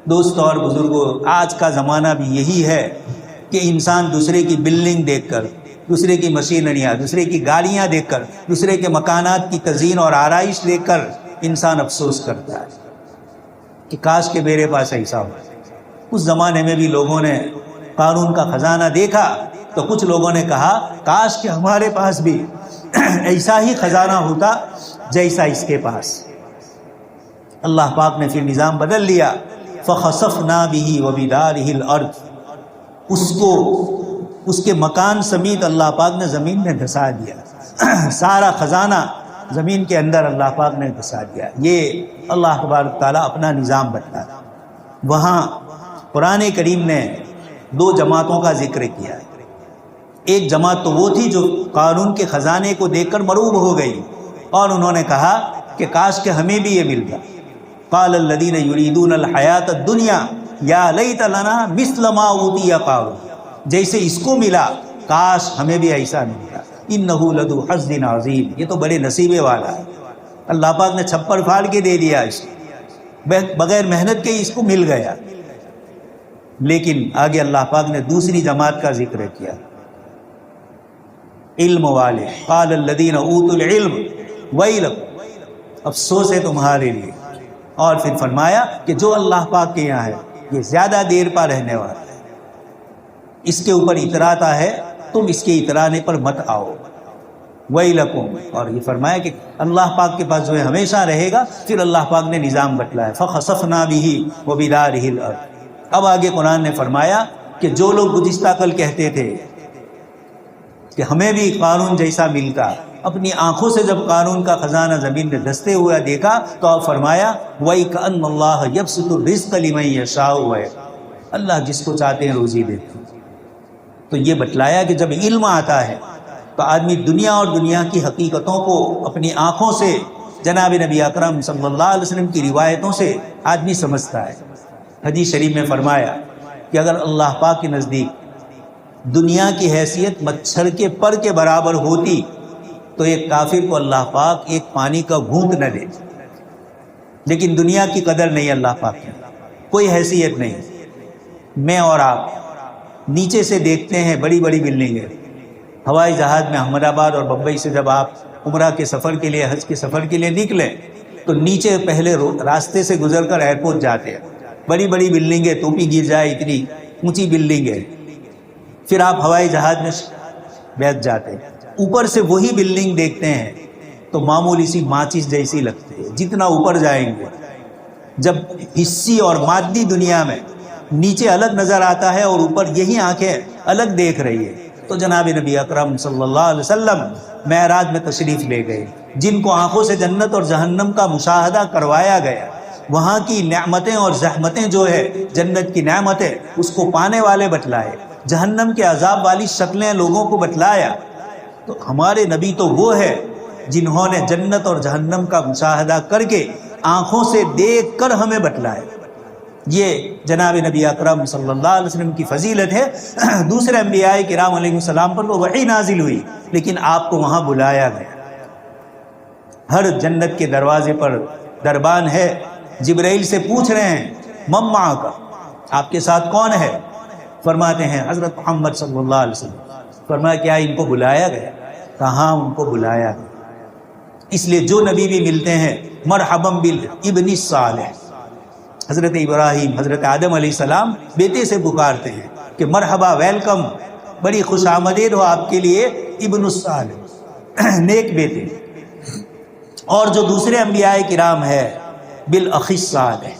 دوستو اور بزرگوں، آج کا زمانہ بھی یہی ہے کہ انسان دوسرے کی بلڈنگ دیکھ کر، دوسرے کی مشینریاں، دوسرے کی گاڑیاں دیکھ کر، دوسرے کے مکانات کی تزئین اور آرائش دیکھ کر انسان افسوس کرتا ہے کہ کاش کہ میرے پاس ایسا ہو۔ اس زمانے میں بھی لوگوں نے قارون کا خزانہ دیکھا تو کچھ لوگوں نے کہا کاش کہ ہمارے پاس بھی ایسا ہی خزانہ ہوتا جیسا اس کے پاس۔ اللہ پاک نے پھر نظام بدل لیا، فخسفنا بہ وبدارہ الارض، اس کے مکان سمیت اللہ پاک نے زمین میں دھسا دیا، سارا خزانہ زمین کے اندر اللہ پاک نے دھسا دیا۔ یہ اللہ تبارک تعالیٰ اپنا نظام بتلا۔ وہاں قرآن کریم نے دو جماعتوں کا ذکر کیا ہے۔ ایک جماعت تو وہ تھی جو قارون کے خزانے کو دیکھ کر مرعوب ہو گئی، اور انہوں نے کہا کہ کاش کہ ہمیں بھی یہ ملتا۔ قال الذین یریدون الحیاۃ الدنیا یا لیت لنا مثل ما اوتی قارون، جیسے اس کو ملا کاش ہمیں بھی ایسا ملتا۔ انہ لذو حظ عظیم، یہ تو بڑے نصیبے والا ہے، اللہ پاک نے چھپر پھاڑ کے دے دیا، اس بغیر محنت کے اس کو مل گیا۔ لیکن آگے اللہ پاک نے دوسری جماعت کا ذکر کیا، علم والے۔ قال الذین اوتوا العلم ویلکم، افسوس ہے تمہارے لیے۔ اور پھر فرمایا کہ جو اللہ پاک کے یہاں ہے یہ زیادہ دیر پا رہنے والا ہے، اس کے اوپر اتراتا ہے، تم اس کے اترانے پر مت آؤ۔ ویلکم، اور یہ فرمایا کہ اللہ پاک کے پاس جو ہے ہمیشہ رہے گا۔ پھر اللہ پاک نے نظام بتلایا، فخسفنا بہ وبدارہ الارض۔ اب آگے قرآن نے فرمایا کہ جو لوگ گزشتہ کل کہتے تھے کہ ہمیں بھی قارون جیسا ملتا، اپنی آنکھوں سے جب قارون کا خزانہ زمین میں دھستے ہوا دیکھا تو اب فرمایا وَإِكَأَنَّ اللَّهَ يَبْسُطُ الرِّزْقَ لِمَن يَشَاءُ، اللہ جس کو چاہتے ہیں روزی دیتے ہیں۔ تو یہ بتلایا کہ جب علم آتا ہے تو آدمی دنیا اور دنیا کی حقیقتوں کو اپنی آنکھوں سے، جناب نبی اکرم صلی اللہ علیہ وسلم کی روایتوں سے آدمی سمجھتا ہے۔ حدیث شریف میں فرمایا کہ اگر اللہ پاک کے نزدیک دنیا کی حیثیت مچھر کے پر کے برابر ہوتی تو ایک کافر کو اللہ پاک ایک پانی کا گھونٹ نہ دے، لیکن دنیا کی قدر نہیں اللہ پاک کی، کوئی حیثیت نہیں۔ میں اور آپ نیچے سے دیکھتے ہیں بڑی بڑی بلڈنگیں، ہوائی جہاز میں احمد آباد اور بمبئی سے جب آپ عمرہ کے سفر کے لیے، حج کے سفر کے لیے نکلیں تو نیچے پہلے راستے سے گزر کر ایئرپورٹ جاتے ہیں، بڑی بڑی بلڈنگیں، ٹوپی گر جائے اتنی اونچی بلڈنگیں، پھر آپ ہوائی جہاز میں بیٹھ جاتے ہیں، اوپر سے وہی بلڈنگ دیکھتے ہیں تو معمولی سی ماچس جیسی لگتی ہے۔ جتنا اوپر جائیں گے، جب حصی اور مادی دنیا میں نیچے الگ نظر آتا ہے اور اوپر یہی آنکھیں الگ دیکھ رہی ہے۔ تو جناب نبی اکرم صلی اللہ علیہ وسلم معراج میں تشریف لے گئے، جن کو آنکھوں سے جنت اور جہنم کا مشاہدہ کروایا گیا، وہاں کی نعمتیں اور زحمتیں جو ہے، جنت کی نعمتیں اس کو پانے والے بتلائے، جہنم کے عذاب والی شکلیں لوگوں کو بتلایا۔ تو ہمارے نبی تو وہ ہے جنہوں نے جنت اور جہنم کا مشاہدہ کر کے آنکھوں سے دیکھ کر ہمیں بتلایا۔ یہ جناب نبی اکرم صلی اللہ علیہ وسلم کی فضیلت ہے۔ دوسرے انبیاء کرام علیہ السلام پر تو وحی نازل ہوئی، لیکن آپ کو وہاں بلایا گیا۔ ہر جنت کے دروازے پر دربان ہے، جبرائیل سے پوچھ رہے ہیں من معک، آپ کے ساتھ کون ہے؟ فرماتے ہیں حضرت محمد صلی اللہ علیہ وسلم۔ فرمایا کیا ان کو بلایا گیا؟ کہاں ان کو بلایا گیا۔ اس لیے جو نبی بھی ملتے ہیں مرحبا بالابن الصالح، حضرت ابراہیم، حضرت آدم علیہ السلام بیٹے سے پکارتے ہیں کہ مرحبا، ویلکم، بڑی خوش آمدید ہو آپ کے لیے ابن الصالح، نیک بیٹے۔ اور جو دوسرے انبیاء کرام ہے بالاخ الصالح،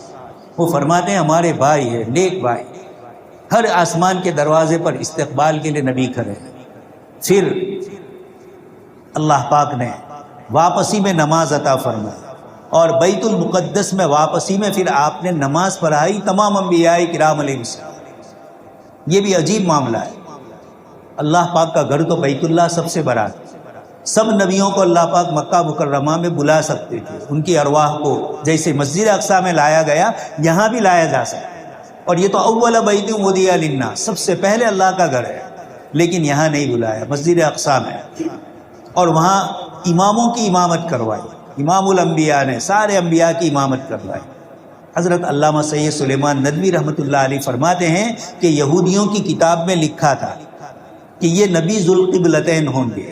وہ فرماتے ہیں ہمارے بھائی ہے، نیک بھائی۔ ہر آسمان کے دروازے پر استقبال کے لیے نبی کھڑے ہیں۔ پھر اللہ پاک نے واپسی میں نماز عطا فرمائی، اور بیت المقدس میں واپسی میں پھر آپ نے نماز پڑھائی تمام انبیاء کرام علیہ السلام۔ یہ بھی عجیب معاملہ ہے، اللہ پاک کا گھر تو بیت اللہ سب سے بڑا ہے، سب نبیوں کو اللہ پاک مکہ مکرمہ میں بلا سکتے تھے، ان کی ارواح کو جیسے مسجد اقصی میں لایا گیا یہاں بھی لایا جا سکتا ہے، اور یہ تو اول بیت وضع للناس، سب سے پہلے اللہ کا گھر ہے، لیکن یہاں نہیں بلایا، مسجد اقصی میں، اور وہاں اماموں کی امامت کروائی، امام الانبیاء نے سارے انبیاء کی امامت کروائی۔ حضرت علامہ سید سلیمان ندوی رحمۃ اللہ علیہ فرماتے ہیں کہ یہودیوں کی کتاب میں لکھا تھا کہ یہ نبی ذوالقبلتین ہوں گے،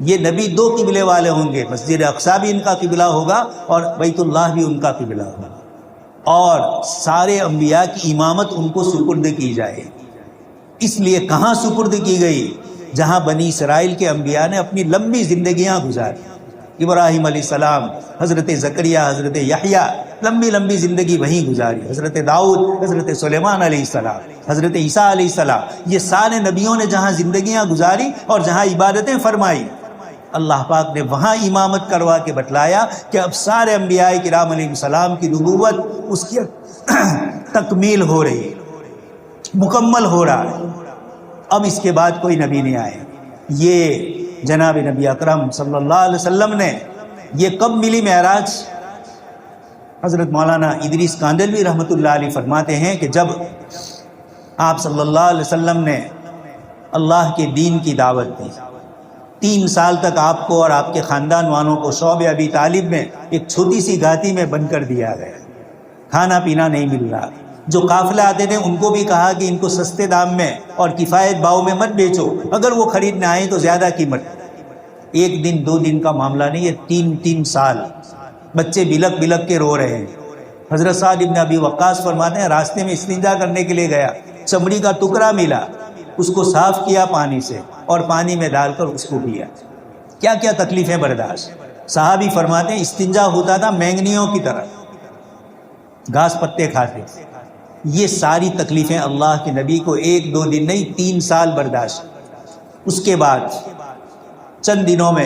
یہ نبی دو قبلے والے ہوں گے، مسجد اقصی بھی ان کا قبلہ ہوگا اور بیت اللہ بھی ان کا قبلہ ہوگا، اور سارے انبیاء کی امامت ان کو سپرد کی جائے۔ اس لیے کہاں سپرد کی گئی؟ جہاں بنی اسرائیل کے انبیاء نے اپنی لمبی زندگیاں گزاری، ابراہیم علیہ السلام، حضرت زکریہ، حضرت یحییٰ، لمبی لمبی زندگی وہیں گزاری، حضرت داؤد، حضرت سلیمان علیہ السلام، حضرت عیسیٰ علیہ السلام، یہ سارے نبیوں نے جہاں زندگیاں گزاری اور جہاں عبادتیں فرمائی، اللہ پاک نے وہاں امامت کروا کے بتلایا کہ اب سارے انبیاء کرام علیہ السلام کی نبوت اس کی تکمیل ہو رہی ہے، مکمل ہو رہا ہے، اب اس کے بعد کوئی نبی نہیں آئے۔ یہ جناب نبی اکرم صلی اللہ علیہ وسلم نے یہ کب ملی معراج؟ حضرت مولانا ادریس کاندلوی رحمۃ اللہ علیہ فرماتے ہیں کہ جب آپ صلی اللہ علیہ وسلم نے اللہ کے دین کی دعوت دی، 3 سال تک آپ کو اور آپ کے خاندان والوں کو شعب ابی طالب میں ایک چھوٹی سی گھاٹی میں بند کر دیا گیا، کھانا پینا نہیں مل رہا، جو قافلے آتے تھے ان کو بھی کہا کہ ان کو سستے دام میں اور کفایت بھاؤ میں مت بیچو، اگر وہ خریدنے آئیں تو زیادہ قیمت۔ 1 دن 2 دن کا معاملہ نہیں ہے، 3 سال بچے بلک بلک کے رو رہے ہیں۔ حضرت سعد ابن ابی وقاص فرماتے ہیں راستے میں استنجا کرنے کے لیے گیا، چمڑی کا ٹکڑا ملا، اس کو صاف کیا پانی سے اور پانی میں ڈال کر اس کو پیا۔ کیا کیا تکلیفیں برداشت۔ صحابی فرماتے ہیں استنجا ہوتا تھا مینگنیوں کی طرح، گھاس پتے کھاتے۔ یہ ساری تکلیفیں اللہ کے نبی کو 1-2 دن نہیں 3 سال برداشت۔ اس کے بعد چند دنوں میں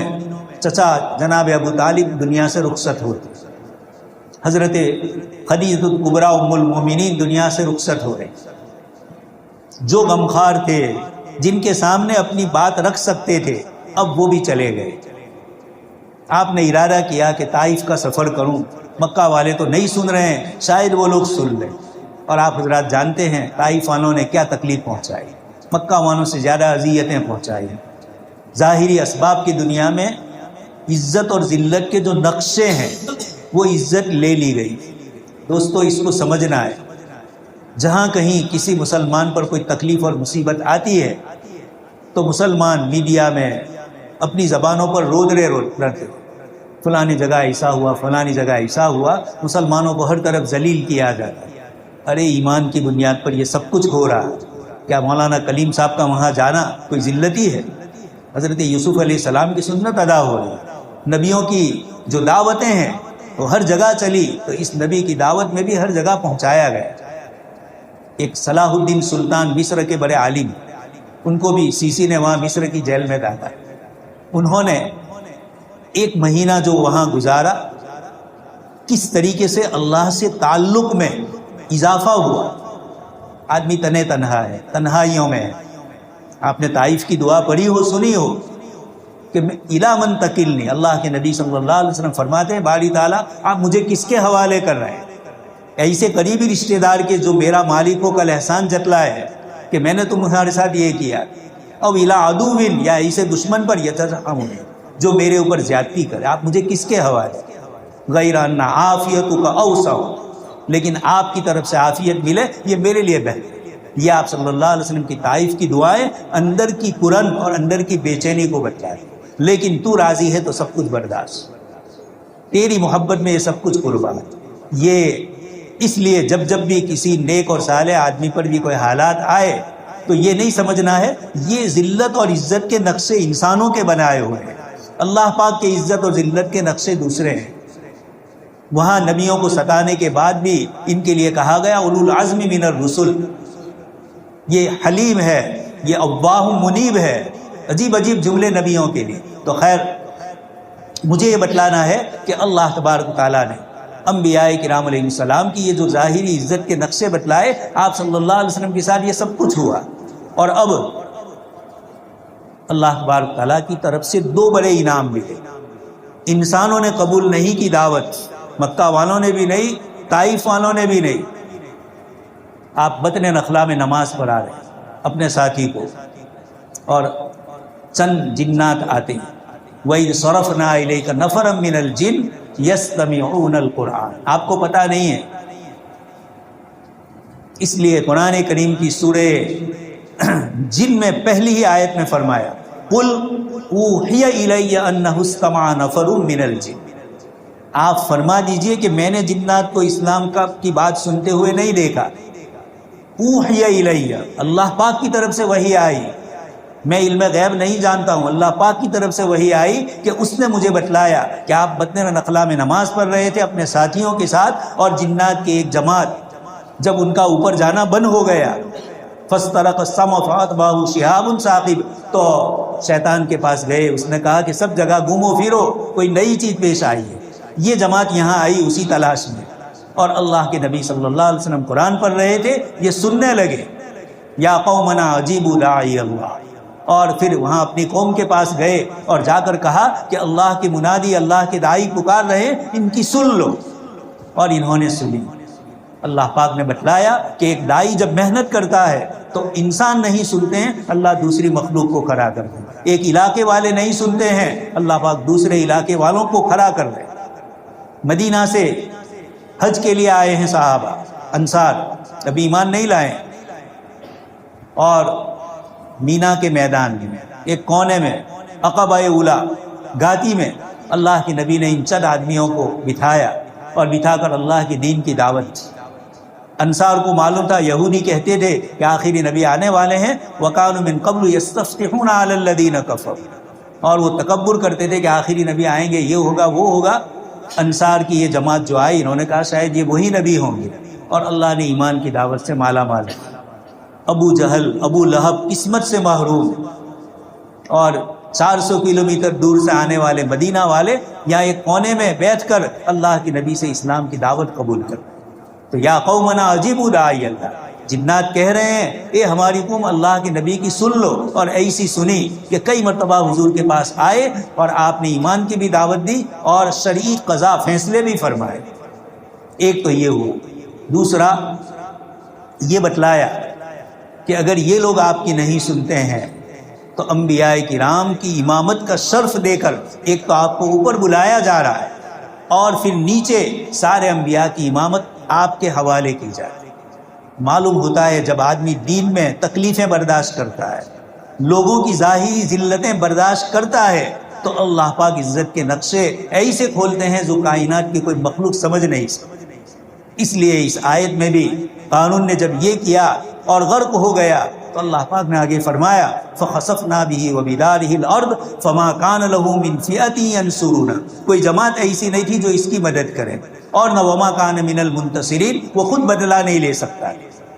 چچا جناب ابو طالب دنیا سے رخصت ہوتے، حضرت خدیجہ الکبریٰ ام المومنین دنیا سے رخصت ہو رہے۔ جو غمخوار تھے، جن کے سامنے اپنی بات رکھ سکتے تھے، اب وہ بھی چلے گئے۔ آپ نے ارادہ کیا کہ طائف کا سفر کروں، مکہ والے تو نہیں سن رہے ہیں، شاید وہ لوگ سن لیں، اور آپ حضرات جانتے ہیں طائف والوں نے کیا تکلیف پہنچائی، مکہ والوں سے زیادہ اذیتیں پہنچائی۔ ظاہری اسباب کی دنیا میں عزت اور ذلت کے جو نقشے ہیں وہ عزت لے لی گئی۔ دوستو اس کو سمجھنا ہے، جہاں کہیں کسی مسلمان پر کوئی تکلیف اور مصیبت آتی ہے تو مسلمان میڈیا میں اپنی زبانوں پر رودرے رہتے، فلانی جگہ ایسا ہوا، فلانی جگہ ایسا ہوا، مسلمانوں کو ہر طرف ذلیل کیا جاتا ہے۔ ارے ایمان کی بنیاد پر یہ سب کچھ ہو رہا ہے، کیا مولانا کلیم صاحب کا وہاں جانا کوئی ذلتی ہے؟ حضرت یوسف علیہ السلام کی سنت ادا ہو رہی، نبیوں کی جو دعوتیں ہیں وہ ہر جگہ چلی، تو اس نبی کی دعوت میں بھی ہر جگہ پہنچایا گیا۔ ایک صلاح الدین سلطان مصر کے بڑے عالم، ان کو بھی سیسی نے وہاں مصر کی جیل میں ڈالا، انہوں نے 1 مہینہ جو وہاں گزارا، کس طریقے سے اللہ سے تعلق میں اضافہ ہوا۔ آدمی تنے تنہا ہے، تنہائیوں میں ہے۔ آپ نے طائف کی دعا پڑھی ہو، سنی ہو کہ الی من تکلنی، اللہ کے نبی صلی اللہ علیہ وسلم فرماتے ہیں باری تعالیٰ آپ مجھے کس کے حوالے کر رہے ہیں؟ ایسے قریبی رشتہ دار کے جو میرا مالک کو کل احسان جتلائے ہے کہ میں نے تمہارے ساتھ یہ کیا، او الی عدو، یا ایسے دشمن پر یترحمون، جو میرے اوپر زیادتی کرے، آپ مجھے کس کے حوالے؟ غیر ان عافیتک اوسع، لیکن آپ کی طرف سے عافیت ملے یہ میرے لیے بہتر۔ یہ آپ صلی اللہ علیہ وسلم کی طائف کی دعائیں اندر کی کرن اور اندر کی بے چینی کو بتائیں، لیکن تو راضی ہے تو سب کچھ برداشت، تیری محبت میں یہ سب کچھ قربان۔ یہ اس لیے جب بھی کسی نیک اور صالح آدمی پر بھی کوئی حالات آئے تو یہ نہیں سمجھنا ہے یہ ذلت اور عزت کے نقشے انسانوں کے بنائے ہوئے ہیں، اللہ پاک کے عزت اور ذلت کے نقشے دوسرے ہیں۔ وہاں نبیوں کو ستانے کے بعد بھی ان کے لیے کہا گیا اولو العزم من الرسل، یہ حلیم ہے، یہ اواہ منیب ہے، عجیب عجیب جملے نبیوں کے لیے۔ تو خیر مجھے یہ بتلانا ہے کہ اللہ تبارک و تعالیٰ نے انبیاء کرام علیہ السلام کی یہ جو ظاہری عزت کے نقشے بتلائے، آپ صلی اللہ علیہ وسلم کے ساتھ یہ سب کچھ ہوا، اور اب اللہ تبارک و تعالیٰ کی طرف سے دو بڑے انعام ملے۔ انسانوں نے قبول نہیں کی دعوت، مکہ والوں نے بھی نہیں، طائف والوں نے بھی نہیں۔ آپ بطن نخلا میں نماز پڑھا رہے ہیں اپنے ساتھی کو، اور چند جنات آتے ہیں، وَإِذْ صَرَفْنَا إِلَيْكَ نَفَرًا مِّنَ الْجِنِّ يَسْتَمِعُونَ الْقُرْآنَ۔ آپ کو پتہ نہیں ہے، اس لیے قرآن کریم کی سورہ جن میں پہلی ہی آیت میں فرمایا قُلْ أُوحِيَ إِلَيَّ أَنَّهُ اسْتَمَعَ نَفَرٌ مِّنَ الْجِنِّ۔ آپ فرما دیجئے کہ میں نے جنات کو اسلام کی بات سنتے ہوئے نہیں دیکھا۔ اوحی الیہ، اللہ پاک کی طرف سے وحی آئی، میں علم غیب نہیں جانتا ہوں، اللہ پاک کی طرف سے وحی آئی کہ اس نے مجھے بتلایا کہ آپ بطن نخلا میں نماز پڑھ رہے تھے اپنے ساتھیوں کے ساتھ، اور جنات کی ایک جماعت جب ان کا اوپر جانا بند ہو گیا، فاسترق السمع فاتبعه شهاب ثاقب، تو شیطان کے پاس گئے، اس نے کہا کہ سب جگہ گھومو پھرو، کوئی نئی چیز پیش آئی ہے۔ یہ جماعت یہاں آئی اسی تلاش میں، اور اللہ کے نبی صلی اللہ علیہ وسلم قرآن پڑھ رہے تھے، یہ سننے لگے، یا قومنا اجیبوا داعی اللہ، اور پھر وہاں اپنی قوم کے پاس گئے اور جا کر کہا کہ اللہ کے منادی، اللہ کے داعی پکار رہے، ان کی سن لو، اور انہوں نے سنی۔ اللہ پاک نے بتلایا کہ ایک داعی جب محنت کرتا ہے تو انسان نہیں سنتے ہیں، اللہ دوسری مخلوق کو کھڑا کر دے۔ ایک علاقے والے نہیں سنتے ہیں، اللہ پاک دوسرے علاقے والوں کو کھڑا کر دے۔ مدینہ سے حج کے لیے آئے ہیں صحابہ انصار، ابھی ایمان نہیں لائے، اور مینا کے میدان میں ایک کونے میں عقبہ اولا گھاٹی میں اللہ کے نبی نے ان چند آدمیوں کو بٹھایا، اور بٹھا کر اللہ کے دین کی دعوت دی۔ انصار کو معلوم تھا، یہودی کہتے تھے کہ آخری نبی آنے والے ہیں، وَكَانُوا مِن قَبْلُ يَسْتَفْتِحُونَ عَلَى الَّذِينَ كَفَرُوا، اور وہ تکبر کرتے تھے کہ آخری نبی آئیں گے، یہ ہوگا وہ ہوگا۔ انصار کی یہ جماعت جو آئی، انہوں نے کہا شاید یہ وہی نبی ہوں گے، اور اللہ نے ایمان کی دعوت سے مالا مال کیا۔ ابو جہل، ابو لہب قسمت سے محروم، اور 400 کلومیٹر دور سے آنے والے مدینہ والے یہاں ایک کونے میں بیٹھ کر اللہ کے نبی سے اسلام کی دعوت قبول کر۔ تو یا قومنا اجیبوا داعی اللہ، جنات کہہ رہے ہیں اے ہماری قوم اللہ کے نبی کی سن لو، اور ایسی سنی کہ کئی مرتبہ حضور کے پاس آئے اور آپ نے ایمان کی بھی دعوت دی اور شرعی قضا فیصلے بھی فرمائے۔ ایک تو یہ ہوا، دوسرا یہ بتلایا کہ اگر یہ لوگ آپ کی نہیں سنتے ہیں تو انبیاء کرام کی امامت کا شرف دے کر ایک تو آپ کو اوپر بلایا جا رہا ہے، اور پھر نیچے سارے انبیاء کی امامت آپ کے حوالے کی جائے۔ معلوم ہوتا ہے جب آدمی دین میں تکلیفیں برداشت کرتا ہے، لوگوں کی ظاہری ذلتیں برداشت کرتا ہے، تو اللہ پاک عزت کے نقشے ایسے کھولتے ہیں جو کائنات کی کوئی مخلوق سمجھ نہیں سکتی۔ اس لیے اس آیت میں بھی قانون نے جب یہ کیا اور غرق ہو گیا تو اللہ پاک نے آگے فرمایا فَخَسَفْنَا بِهِ وَبِدَارِهِ الْأَرْضِ فَمَا كَانَ لَهُ مِنْ فِئَةٍ يَنْصُرُونَ، کوئی جماعت ایسی نہیں تھی جو اس کی مدد کرے، اور نہ وَمَا كَانَ مِنَ الْمُنْتَصِرِينَ، وہ خود بدلہ نہیں لے سکتا۔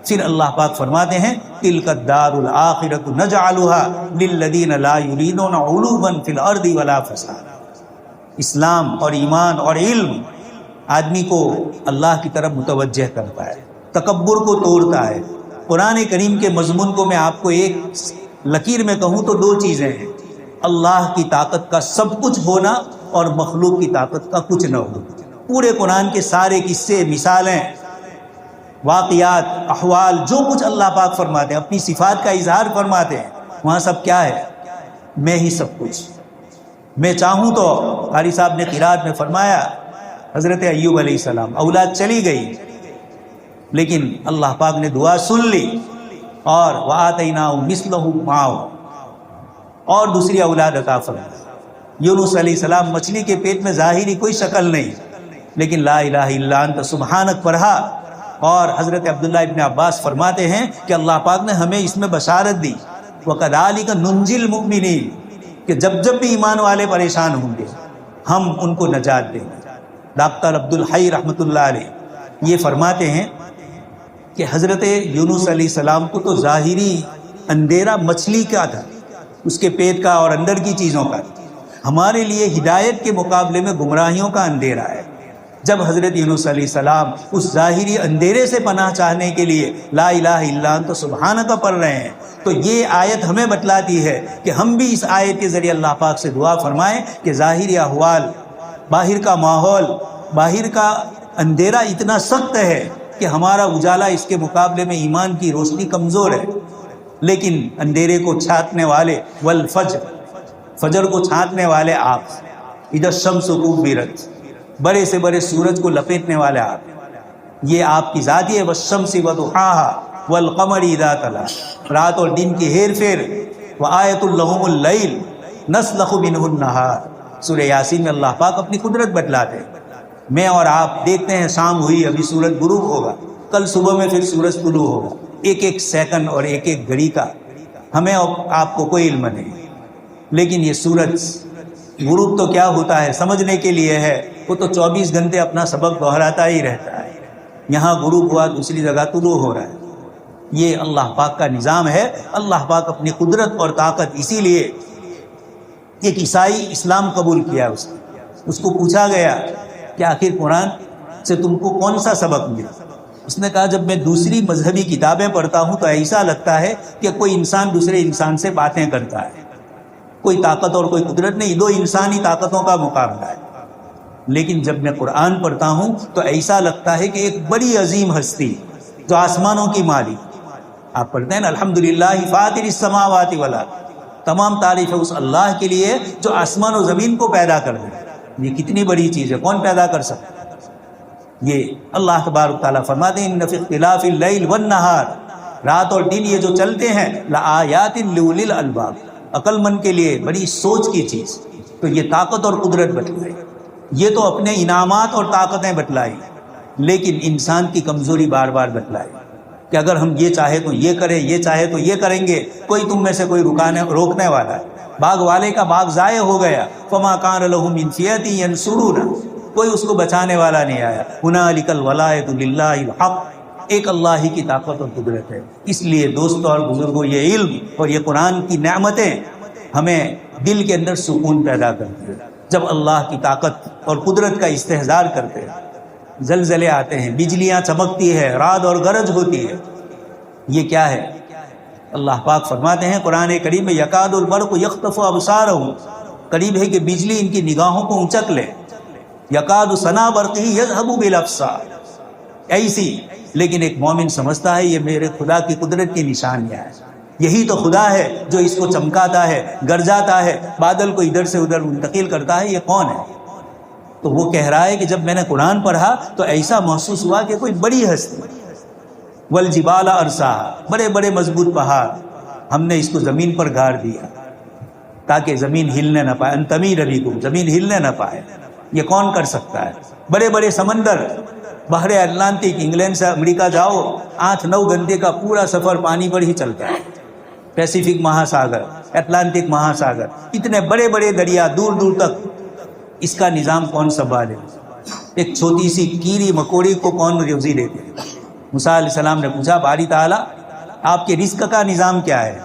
پھر اللہ پاک فرماتے ہیں تِلْكَ الدَّارُ الْآخِرَةُ نَجْعَلُهَا لِلَّذِينَ لَا يُرِيدُونَ عُلُوًّا فِي الْأَرْضِ وَلَا فَسَادًا۔ اسلام اور ایمان اور علم آدمی کو اللہ کی طرف متوجہ کرتا ہے، تکبر کو توڑتا ہے۔ قرآن کریم کے مضمون کو میں آپ کو ایک لکیر میں کہوں تو دو چیزیں ہیں، اللہ کی طاقت کا سب کچھ ہونا اور مخلوق کی طاقت کا کچھ نہ ہونا۔ پورے قرآن کے سارے قصے، مثالیں، واقعات، احوال، جو کچھ اللہ پاک فرماتے ہیں، اپنی صفات کا اظہار فرماتے ہیں، وہاں سب کیا ہے؟ میں ہی سب کچھ۔ میں چاہوں تو قاری صاحب نے قرات میں فرمایا حضرت ایوب علیہ السلام اولاد چلی گئی، لیکن اللہ پاک نے دعا سن لی، اور وَآتَيْنَاهُ مِثْلَهُ مَعَهُ، اور دوسری اولاد عطا فرمائی۔ یونس علیہ السلام مچھلی کے پیٹ میں ظاہری کوئی شکل نہیں، لیکن لا الہ الا انت سبحانک پڑھا، اور حضرت عبداللہ ابن عباس فرماتے ہیں کہ اللہ پاک نے ہمیں اس میں بشارت دی وَكَذَلِكَ نُنْجِي الْمُؤْمِنِينَ، کہ جب جب بھی ایمان والے پریشان ہوں گے ہم ان کو نجات دیں گے۔ ڈاکٹر عبدالحی رحمۃ اللہ علیہ یہ فرماتے ہیں کہ حضرت یونس علیہ السلام کو تو ظاہری اندھیرا مچھلی کا تھا، اس کے پیٹ کا اور اندر کی چیزوں کا، ہمارے لیے ہدایت کے مقابلے میں گمراہیوں کا اندھیرا ہے۔ جب حضرت یونس علیہ السلام اس ظاہری اندھیرے سے پناہ چاہنے کے لیے لا الہ الا انت سبحانک پڑھ رہے ہیں، تو یہ آیت ہمیں بتلاتی ہے کہ ہم بھی اس آیت کے ذریعے اللہ پاک سے دعا فرمائیں کہ ظاہری احوال، باہر کا ماحول، باہر کا اندھیرا اتنا سخت ہے کہ ہمارا اجالا اس کے مقابلے میں ایمان کی روشنی کمزور ہے، لیکن اندھیرے کو چھانٹنے والے والفجر، فجر کو چھانٹنے والے آپ، اذا الشمس کورت، بڑے سے بڑے سورج کو لپیٹنے والے آپ، یہ آپ کی ذات ہے۔ والشمس وضحاها والقمر اذا تلا، رات اور دن کی ہیر پھیر، وآیۃ لہم اللیل نسلخ منہ النہار، سورہ یاسین میں اللہ پاک اپنی قدرت بتلاتے ہیں۔ میں اور آپ دیکھتے ہیں شام ہوئی، ابھی سورج غروب ہوگا، کل صبح میں پھر سورج طلوع ہوگا، ایک ایک سیکنڈ اور ایک ایک گھڑی کا ہمیں اور آپ کو کوئی علم نہیں، لیکن یہ سورج غروب تو کیا ہوتا ہے سمجھنے کے لیے ہے، وہ تو 24 گھنٹے اپنا سبق دہراتا ہی رہتا ہے، یہاں غروب ہوا دوسری جگہ طلوع ہو رہا ہے، یہ اللہ پاک کا نظام ہے۔ اللہ پاک اپنی قدرت اور طاقت، اسی لیے ایک عیسائی اسلام قبول کیا، اس کو پوچھا گیا کہ آخر قرآن سے تم کو کون سا سبق ملا؟ اس نے کہا جب میں دوسری مذہبی کتابیں پڑھتا ہوں تو ایسا لگتا ہے کہ کوئی انسان دوسرے انسان سے باتیں کرتا ہے، کوئی طاقت اور کوئی قدرت نہیں، دو انسانی طاقتوں کا مقابلہ ہے، لیکن جب میں قرآن پڑھتا ہوں تو ایسا لگتا ہے کہ ایک بڑی عظیم ہستی جو آسمانوں کی مالک، آپ پڑھتے ہیں نا الحمدللہ فاطر السماوات والارض، تمام تعریف ہے اس اللہ کے لیے جو آسمان و زمین کو پیدا کر دے۔ یہ کتنی بڑی چیز ہے، کون پیدا کر سکتا ہے؟ یہ اللہ تبارک تعالیٰ فرماتے ہیں ان فی اختلاف اللیل والنہار، رات اور دن یہ جو چلتے ہیں، لآیات لأولی الالباب، عقل مند کے لیے بڑی سوچ کی چیز۔ تو یہ طاقت اور قدرت بتلائی، یہ تو اپنے انعامات اور طاقتیں بتلائی، لیکن انسان کی کمزوری بار بار بتلائی کہ اگر ہم یہ چاہے تو یہ کریں، یہ چاہے تو یہ کریں گے، کوئی تم میں سے کوئی روکنے والا ہے۔ باغ والے کا باغ ضائع ہو گیا، فما کان لہ من فئۃ ینصرونہ، کوئی اس کو بچانے والا نہیں آیا۔ ہنالک الولایۃ للہ الحق، ایک اللہ ہی کی طاقت اور قدرت ہے۔ اس لیے دوستوں اور بزرگوں، یہ علم اور یہ قرآن کی نعمتیں ہمیں دل کے اندر سکون پیدا کرتی ہے۔ جب اللہ کی طاقت اور قدرت کا استحضار کرتے ہیں، زلزلے آتے ہیں، بجلیاں چمکتی ہے، رعد اور گرج ہوتی ہے، یہ کیا ہے؟ اللہ پاک فرماتے ہیں قرآن کریم میں یکاد البرق یخطف ابصارہم، قریب ہے کہ بجلی ان کی نگاہوں کو اونچک لے، یکاد سنا برقہ یذہب بالابصار، ایسی، لیکن ایک مومن سمجھتا ہے یہ میرے خدا کی قدرت کی نشانیاں ہیں، یہی تو خدا ہے جو اس کو چمکاتا ہے، گرجاتا ہے، بادل کو ادھر سے ادھر منتقل کرتا ہے، یہ کون ہے؟ تو وہ کہہ رہا ہے کہ جب میں نے قرآن پڑھا تو ایسا محسوس ہوا کہ کوئی بڑی ہستی، والجبال ارساہا، بڑے بڑے مضبوط پہاڑ، ہم نے اس کو زمین پر گاڑ دیا تاکہ زمین ہلنے نہ پائے، ان تمیر بکم، زمین ہلنے نہ پائے۔ یہ کون کر سکتا ہے؟ بڑے بڑے سمندر، بحر اٹلانٹک، انگلینڈ سے امریکہ جاؤ 8-9 گھنٹے کا پورا سفر پانی پر ہی چلتا ہے، پیسیفک مہاساگر، اٹلانٹک مہاساگر، اتنے بڑے بڑے دریا دور دور تک، اس کا نظام کون سنبھالے؟ ایک چھوٹی سی کیڑی مکوڑی کو کون روزی دیتے؟ موسیٰ علیہ السلام نے پوچھا باری تعالیٰ آپ کے رزق کا نظام کیا ہے؟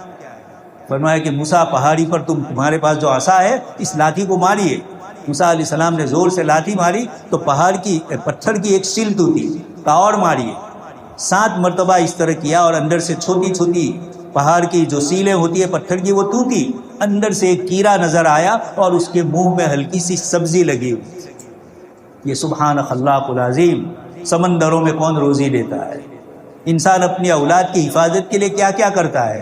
فرمایا کہ موسیٰ پہاڑی پر تمہارے پاس جو عصا ہے اس لاٹھی کو ماریے۔ موسیٰ علیہ السلام نے زور سے لاٹھی ماری تو پتھر کی ایک سیل ٹوٹی، کہا اور ماریے، 7 مرتبہ اس طرح کیا اور اندر سے چھوٹی چھوٹی پہاڑ کی جو سیلیں ہوتی ہے پتھر کی وہ ٹوٹی، اندر سے ایک کیڑا نظر آیا اور اس کے منہ میں ہلکی سی سبزی لگی ہوئی۔ یہ سبحان خلاق العظیم، سمندروں میں کون روزی دیتا ہے؟ انسان اپنی اولاد کی حفاظت کے لیے کیا کیا کرتا ہے،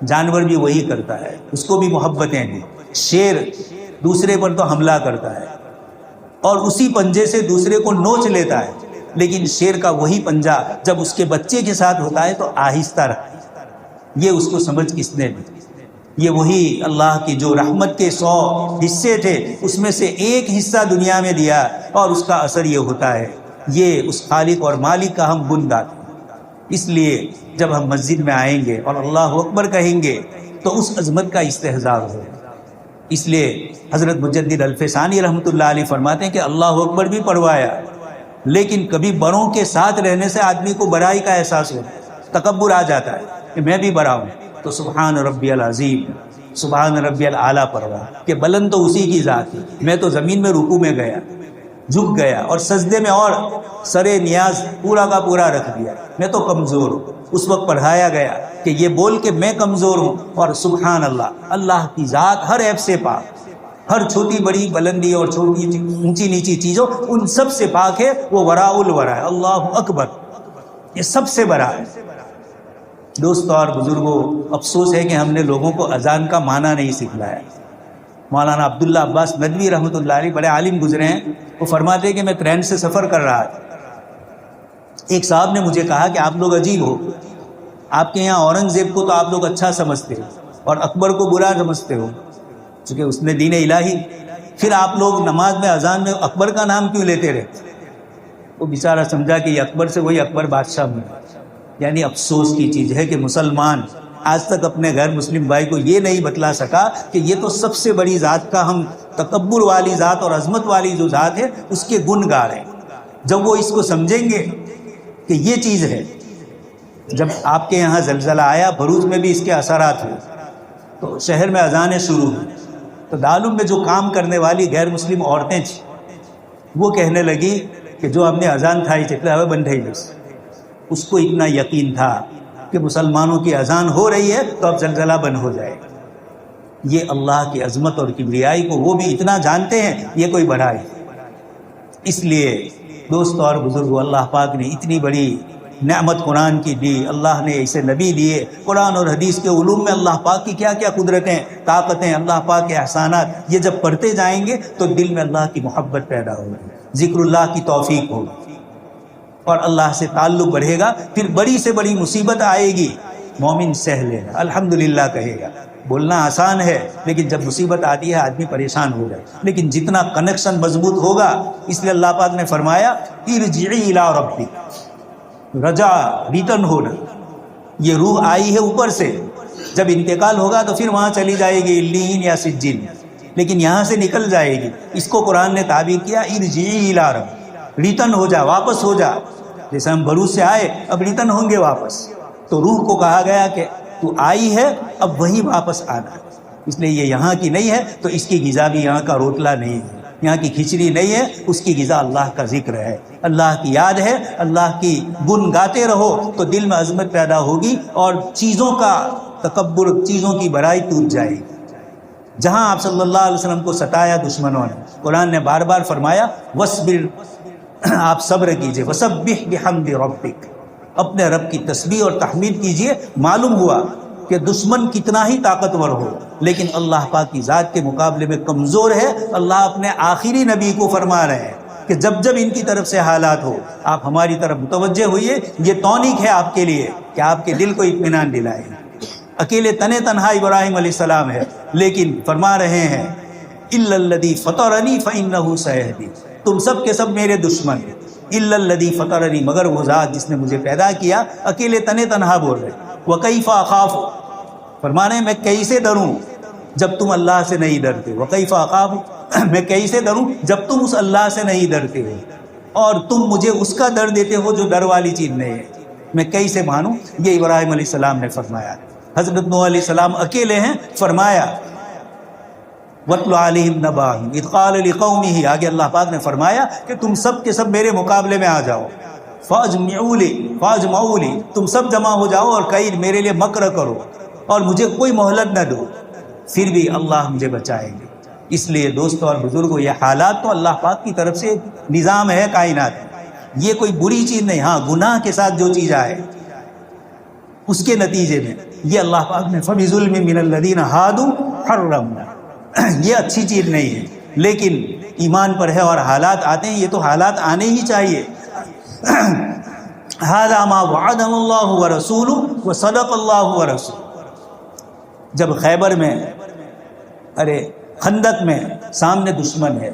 جانور بھی وہی کرتا ہے، اس کو بھی محبتیں دی۔ شیر دوسرے پر تو حملہ کرتا ہے اور اسی پنجے سے دوسرے کو نوچ لیتا ہے، لیکن شیر کا وہی پنجہ جب اس کے بچے کے ساتھ ہوتا ہے تو آہستہ رہتا ہے۔ یہ اس کو سمجھ کس نے دی؟ یہ وہی اللہ کی جو رحمت کے 100 حصے تھے اس میں سے ایک حصہ دنیا میں دیا، اور اس کا اثر یہ ہوتا ہے، یہ اس خالق اور مالک کا ہم گن گاتے ہیں۔ اس لیے جب ہم مسجد میں آئیں گے اور اللہ اکبر کہیں گے تو اس عظمت کا استحضار ہوگا۔ اس لیے حضرت مجدد الفسانی رحمۃ اللہ علیہ فرماتے ہیں کہ اللہ اکبر بھی پڑھوایا لیکن کبھی بڑوں کے ساتھ رہنے سے آدمی کو بڑائی کا احساس ہوتا ہے، تکبر آ جاتا ہے کہ میں بھی بڑا ہوں. تو سبحان ربی العظیم، سبحان ربی الاعلیٰ پڑھا کہ بلند تو اسی کی ذات ہے. میں تو زمین میں رکوع میں گیا، جھک گیا، اور سجدے میں اور سر نیاز پورا کا پورا رکھ دیا. میں تو کمزور ہوں. اس وقت پڑھایا گیا کہ یہ بول کہ میں کمزور ہوں، اور سبحان اللہ، اللہ کی ذات ہر عیب سے پاک، ہر چھوٹی بڑی بلندی اور چھوٹی اونچی نیچی چیزوں ان سب سے پاک ہے. وہ وراء الورا ہے. اللہ اکبر، یہ سب سے بڑا ہے. دوستو اور بزرگوں، افسوس ہے کہ ہم نے لوگوں کو اذان کا معنی نہیں سکھلایا. مولانا عبداللہ عباس ندوی رحمۃ اللہ علیہ بڑے عالم گزرے ہیں. وہ فرماتے ہیں کہ میں ٹرین سے سفر کر رہا تھا. ایک صاحب نے مجھے کہا کہ آپ لوگ عجیب ہو، آپ کے یہاں اورنگزیب کو تو آپ لوگ اچھا سمجھتے ہو اور اکبر کو برا سمجھتے ہو چونکہ اس نے دین الہی، پھر آپ لوگ نماز میں اذان میں اکبر کا نام کیوں لیتے رہے؟ وہ بیچارہ سمجھا کہ یہ اکبر سے وہی اکبر بادشاہ میں. یعنی افسوس کی چیز ہے کہ مسلمان آج تک اپنے غیر مسلم بھائی کو یہ نہیں بتلا سکا کہ یہ تو سب سے بڑی ذات کا، ہم تکبر والی ذات اور عظمت والی جو ذات ہے اس کے گن گا رہے ہیں. جب وہ اس کو سمجھیں گے کہ یہ چیز ہے. جب آپ کے یہاں زلزلہ آیا، بھروچ میں بھی اس کے اثرات ہوئے، تو شہر میں اذانیں شروع ہوئی. تو دارالعلوم میں جو کام کرنے والی غیر مسلم عورتیں تھیں، وہ کہنے لگی کہ جو ہم نے اذان تھائی چکلے ہوئے بن رہی. اس کو اتنا یقین تھا کہ مسلمانوں کی اذان ہو رہی ہے تو اب زلزلہ بند ہو جائے. یہ اللہ کی عظمت اور کبریائی کو وہ بھی اتنا جانتے ہیں، یہ کوئی بڑائی. اس لیے دوستو اور بزرگوں، اللہ پاک نے اتنی بڑی نعمت قرآن کی دی، اللہ نے اسے نبی دیے. قرآن اور حدیث کے علوم میں اللہ پاک کی کیا کیا قدرتیں، طاقتیں، اللہ پاک کے احسانات، یہ جب پڑھتے جائیں گے تو دل میں اللہ کی محبت پیدا ہوگی، ذکر اللہ کی توفیق ہوگی اور اللہ سے تعلق بڑھے گا. پھر بڑی سے بڑی مصیبت آئے گی، مومن سہ لے گا، الحمدللہ کہے گا. بولنا آسان ہے لیکن جب مصیبت آتی ہے آدمی پریشان ہو جائے. لیکن جتنا کنیکشن مضبوط ہوگا، اس لیے اللہ پاک نے فرمایا ارجعی الی ربک، رجع ریٹرن ہونا. یہ روح آئی ہے اوپر سے، جب انتقال ہوگا تو پھر وہاں چلی جائے گی علیین یا سجین، لیکن یہاں سے نکل جائے گی. اس کو قرآن نے تعبیر کیا ارجعی الی ربک، ریٹرن ہو جا، واپس ہو جا. جیسے ہم بھروچ سے آئے اب ریٹرن ہوں گے واپس، تو روح کو کہا گیا کہ تو آئی ہے اب وہی واپس آنا. اس لیے یہ یہاں کی نہیں ہے تو اس کی غذا بھی یہاں کا روٹلا نہیں ہے، یہاں کی کھچڑی نہیں ہے، اس کی غذا اللہ کا ذکر ہے، اللہ کی یاد ہے. اللہ کی گن گاتے رہو تو دل میں عظمت پیدا ہوگی اور چیزوں کا تکبر، چیزوں کی بڑائی ٹوٹ جائے گی. جہاں آپ صلی اللہ علیہ وسلم کو ستایا دشمنوں نے، قرآن نے بار بار فرمایا وَاصْبِرْ، آپ صبر کیجئے، وَسَبِّحْ بِحَمْدِ رَبِّكَ، اپنے رب کی تسبیح اور تحمید کیجئے. معلوم ہوا کہ دشمن کتنا ہی طاقتور ہو لیکن اللہ پاک کی ذات کے مقابلے میں کمزور ہے. اللہ اپنے آخری نبی کو فرما رہے ہیں کہ جب جب ان کی طرف سے حالات ہو آپ ہماری طرف متوجہ ہوئیے. یہ تونیک ہے آپ کے لیے کہ آپ کے دل کو اطمینان دلائے. اکیلے تنہا ابراہیم علیہ السلام ہے لیکن فرما رہے ہیں الا الذی فطرنی فانہ سیہدین، تم سب کے سب میرے دشمن، الا الذی فطرنی، مگر وہ ذات جس نے مجھے پیدا کیا. اکیلے تنہا بول رہے. وکیف اخاف، فرما رہے ہیں میں کیسے ڈروں جب تم اللہ سے نہیں ڈرتے. وکیف اخاف، میں کیسے ڈروں جب تم اس اللہ سے نہیں ڈرتے ہو اور تم مجھے اس کا ڈر دیتے ہو جو ڈر والی چیز نہیں ہے. میں کیسے مانوں؟ یہ ابراہیم علیہ السلام نے فرمایا. حضرت نوح علیہ السلام اکیلے ہیں، فرمایا وَاتْلُ عَلَيْهِمْ نَبَأَهُ إِذْ قَالَ لِقَوْمِهِ، آگے اللہ پاک نے فرمایا کہ تم سب کے سب میرے مقابلے میں آ جاؤ. فَأَجْمَعُوا لِي، تم سب جمع ہو جاؤ اور کہیں میرے لیے مکر کرو اور مجھے کوئی مہلت نہ دو، پھر بھی اللہ مجھے بچائیں گے. اس لیے دوستو اور بزرگوں، یہ حالات تو اللہ پاک کی طرف سے نظام ہے کائنات، یہ کوئی بری چیز نہیں. ہاں گناہ کے ساتھ جو چیز آئے اس کے نتیجے میں یہ اللہ پاک نے فَبِظُلْمٍ مِّنَ الَّذِينَ هَادُوا حَرَّمْنَا، یہ اچھی چیز نہیں ہے. لیکن ایمان پر ہے اور حالات آتے ہیں، یہ تو حالات آنے ہی چاہیے. هَذَا مَا وَعَدَنَا اللَّهُ وَرَسُولُهُ وَصَدَقَ اللَّهُ وَرَسُولُهُ. جب خیبر میں، خندق میں سامنے دشمن ہے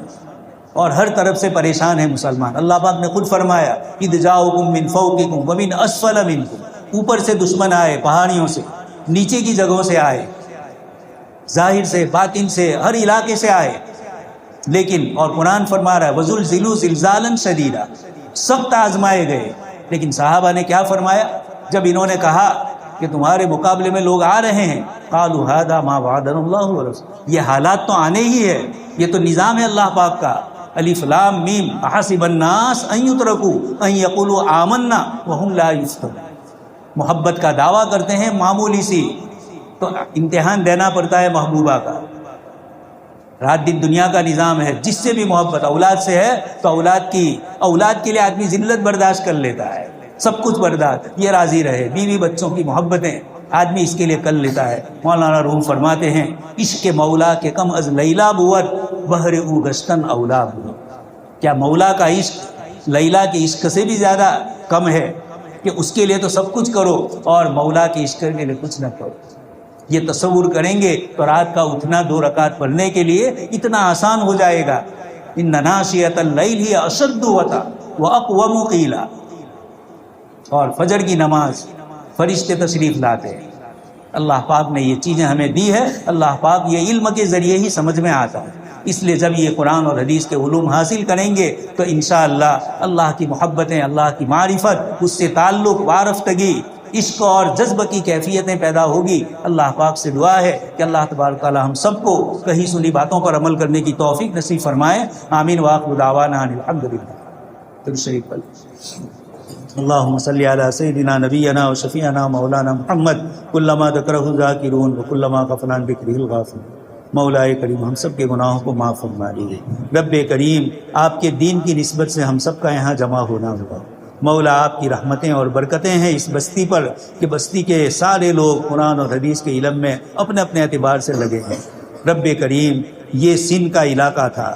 اور ہر طرف سے پریشان ہے مسلمان، اللہ پاک نے خود فرمایا اِذْ جَاءُوكُم مِّن فَوْقِكُم وَمِنْ أَسْفَلَ مِنكُم، اوپر سے دشمن آئے، پہاڑیوں سے، نیچے کی جگہوں سے آئے، ظاہر سے باطن سے ہر علاقے سے آئے. لیکن اور قرآن فرما رہا ہے وَزُلْزِلُوا زِلْزَالًا شَدِيدًا، سخت آزمائے گئے، لیکن صحابہ نے کیا فرمایا جب انہوں نے کہا کہ تمہارے مقابلے میں لوگ آ رہے ہیں؟ قالوا هذا ما وعدنا اللہ ورسولہ، یہ حالات تو آنے ہی ہے، یہ تو نظام ہے اللہ پاک کا۔ الف لام میم احسب الناس ان یترکوا ان یقولوا آمنا وهم لا یفتنون، محبت کا دعویٰ کرتے ہیں معمولی سی، تو امتحان دینا پڑتا ہے محبوبہ کا۔ رات دن دنیا کا نظام ہے، جس سے بھی محبت اولاد سے ہے تو اولاد کے لیے آدمی ذلت برداشت کر لیتا ہے، سب کچھ برداشت، یہ راضی رہے، بیوی بچوں کی محبتیں آدمی اس کے لیے کر لیتا ہے۔ مولانا روم فرماتے ہیں عشق مولا کے کم از لیلا بود بہر او گشتن اولا بود، کیا مولا کا عشق لیلا کے عشق سے بھی زیادہ کم ہے کہ اس کے لیے تو سب کچھ کرو اور مولا کے عشق کے لیے کچھ نہ کرو؟ یہ تصور کریں گے تو رات کا اٹھنا 2 رکعت پڑھنے کے لیے اتنا آسان ہو جائے گا۔ ان ناشئۃ اللیل ہی اشد وطا واقوم قیلا، اور فجر کی نماز فرشتے تشریف لاتے ہیں۔ اللہ پاک نے یہ چیزیں ہمیں دی ہے، اللہ پاک یہ علم کے ذریعے ہی سمجھ میں آتا ہے۔ اس لیے جب یہ قرآن اور حدیث کے علوم حاصل کریں گے تو انشاءاللہ اللہ کی محبتیں، اللہ کی معرفت، اس سے تعلق، وارفتگی، عشق اور جذب کی کیفیتیں پیدا ہوگی۔ اللہ پاک سے دعا ہے کہ اللہ تبارک و تعالی ہم سب کو کہیں سنی باتوں پر عمل کرنے کی توفیق نصیب فرمائے۔ آمین وآخر دعوانا ان الحمدللہ۔ درود شریف پڑھیں۔ اللهم صل على سيدنا نبينا وشفيعنا مولانا محمد كلما ذكره الذاكرون وكلما غفل عن ذكره الغافلون۔ مولا کریم ہم سب کے گناہوں کو معاف فرما دیجیے۔ رب کریم آپ کے دین کی نسبت سے ہم سب کا یہاں جمع ہونا ہوگا۔ مولا آپ کی رحمتیں اور برکتیں ہیں اس بستی پر کہ بستی کے سارے لوگ قرآن اور حدیث کے علم میں اپنے اپنے اعتبار سے لگے ہیں۔ رب کریم یہ سندھ کا علاقہ تھا،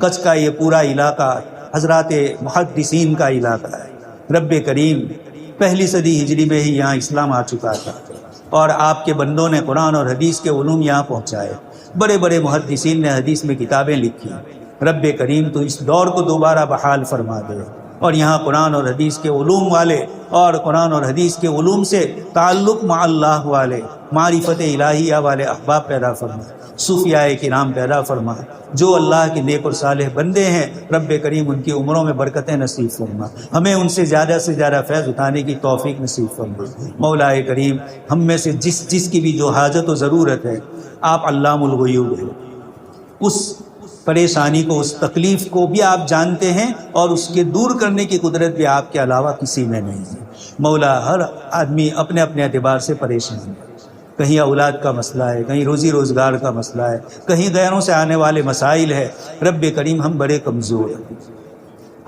کچھ کا یہ پورا علاقہ حضرات محدثین کا علاقہ ہے۔ رب کریم 1 صدی ہجری میں ہی یہاں اسلام آ چکا تھا اور آپ کے بندوں نے قرآن اور حدیث کے علوم یہاں پہنچائے۔ بڑے بڑے محدثین نے حدیث میں کتابیں لکھی۔ رب کریم تو اس دور کو دوبارہ بحال فرما دے اور یہاں قرآن اور حدیث کے علوم والے اور قرآن اور حدیث کے علوم سے تعلق مع اللہ والے، معرفت الہیہ والے احباب پیدا فرما، صوفیاء کرام پیدا فرما، جو اللہ کے نیک اور صالح بندے ہیں رب کریم ان کی عمروں میں برکتیں نصیب فرما، ہمیں ان سے زیادہ فیض اٹھانے کی توفیق نصیب فرما۔ مولا کریم ہم میں سے جس کی بھی جو حاجت و ضرورت ہے، آپ علام الغیوب ہیں، اس پریشانی کو، اس تکلیف کو بھی آپ جانتے ہیں اور اس کے دور کرنے کی قدرت بھی آپ کے علاوہ کسی میں نہیں ہے۔ مولا ہر آدمی اپنے اپنے اعتبار سے پریشان ہے، کہیں اولاد کا مسئلہ ہے، کہیں روزی روزگار کا مسئلہ ہے، کہیں غیروں سے آنے والے مسائل ہے۔ رب کریم ہم بڑے کمزور ہیں،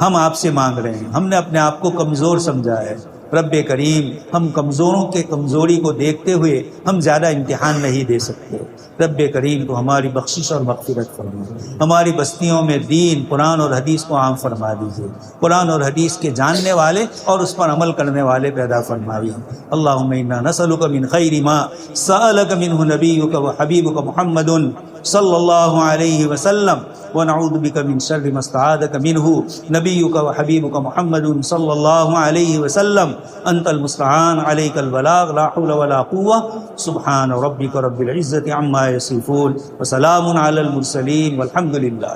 ہم آپ سے مانگ رہے ہیں، ہم نے اپنے آپ کو کمزور سمجھا ہے۔ رب کریم ہم کمزوروں کے کمزوری کو دیکھتے ہوئے ہم زیادہ امتحان نہیں دے سکتے۔ رب کریم کو ہماری بخشش اور مغفرت فرما، ہماری بستیوں میں دین، قرآن اور حدیث کو عام فرما دیجیے، قرآن اور حدیث کے جاننے والے اور اس پر عمل کرنے والے پیدا فرمائیے۔ اللہم انا نسألک من خیر ما سألک منہ نبیک و حبیبک محمد صلی اللہ علیہ وسلم ونعوذ بک من شر ما استعاذک منہ نبیک و حبیبک محمد صلی اللہ علیہ وسلم انت المستعان علیک البلاغ لا حول ولا قوة سبحان ربک رب العزة عما یصفون وسلام علی المرسلین والحمد للہ۔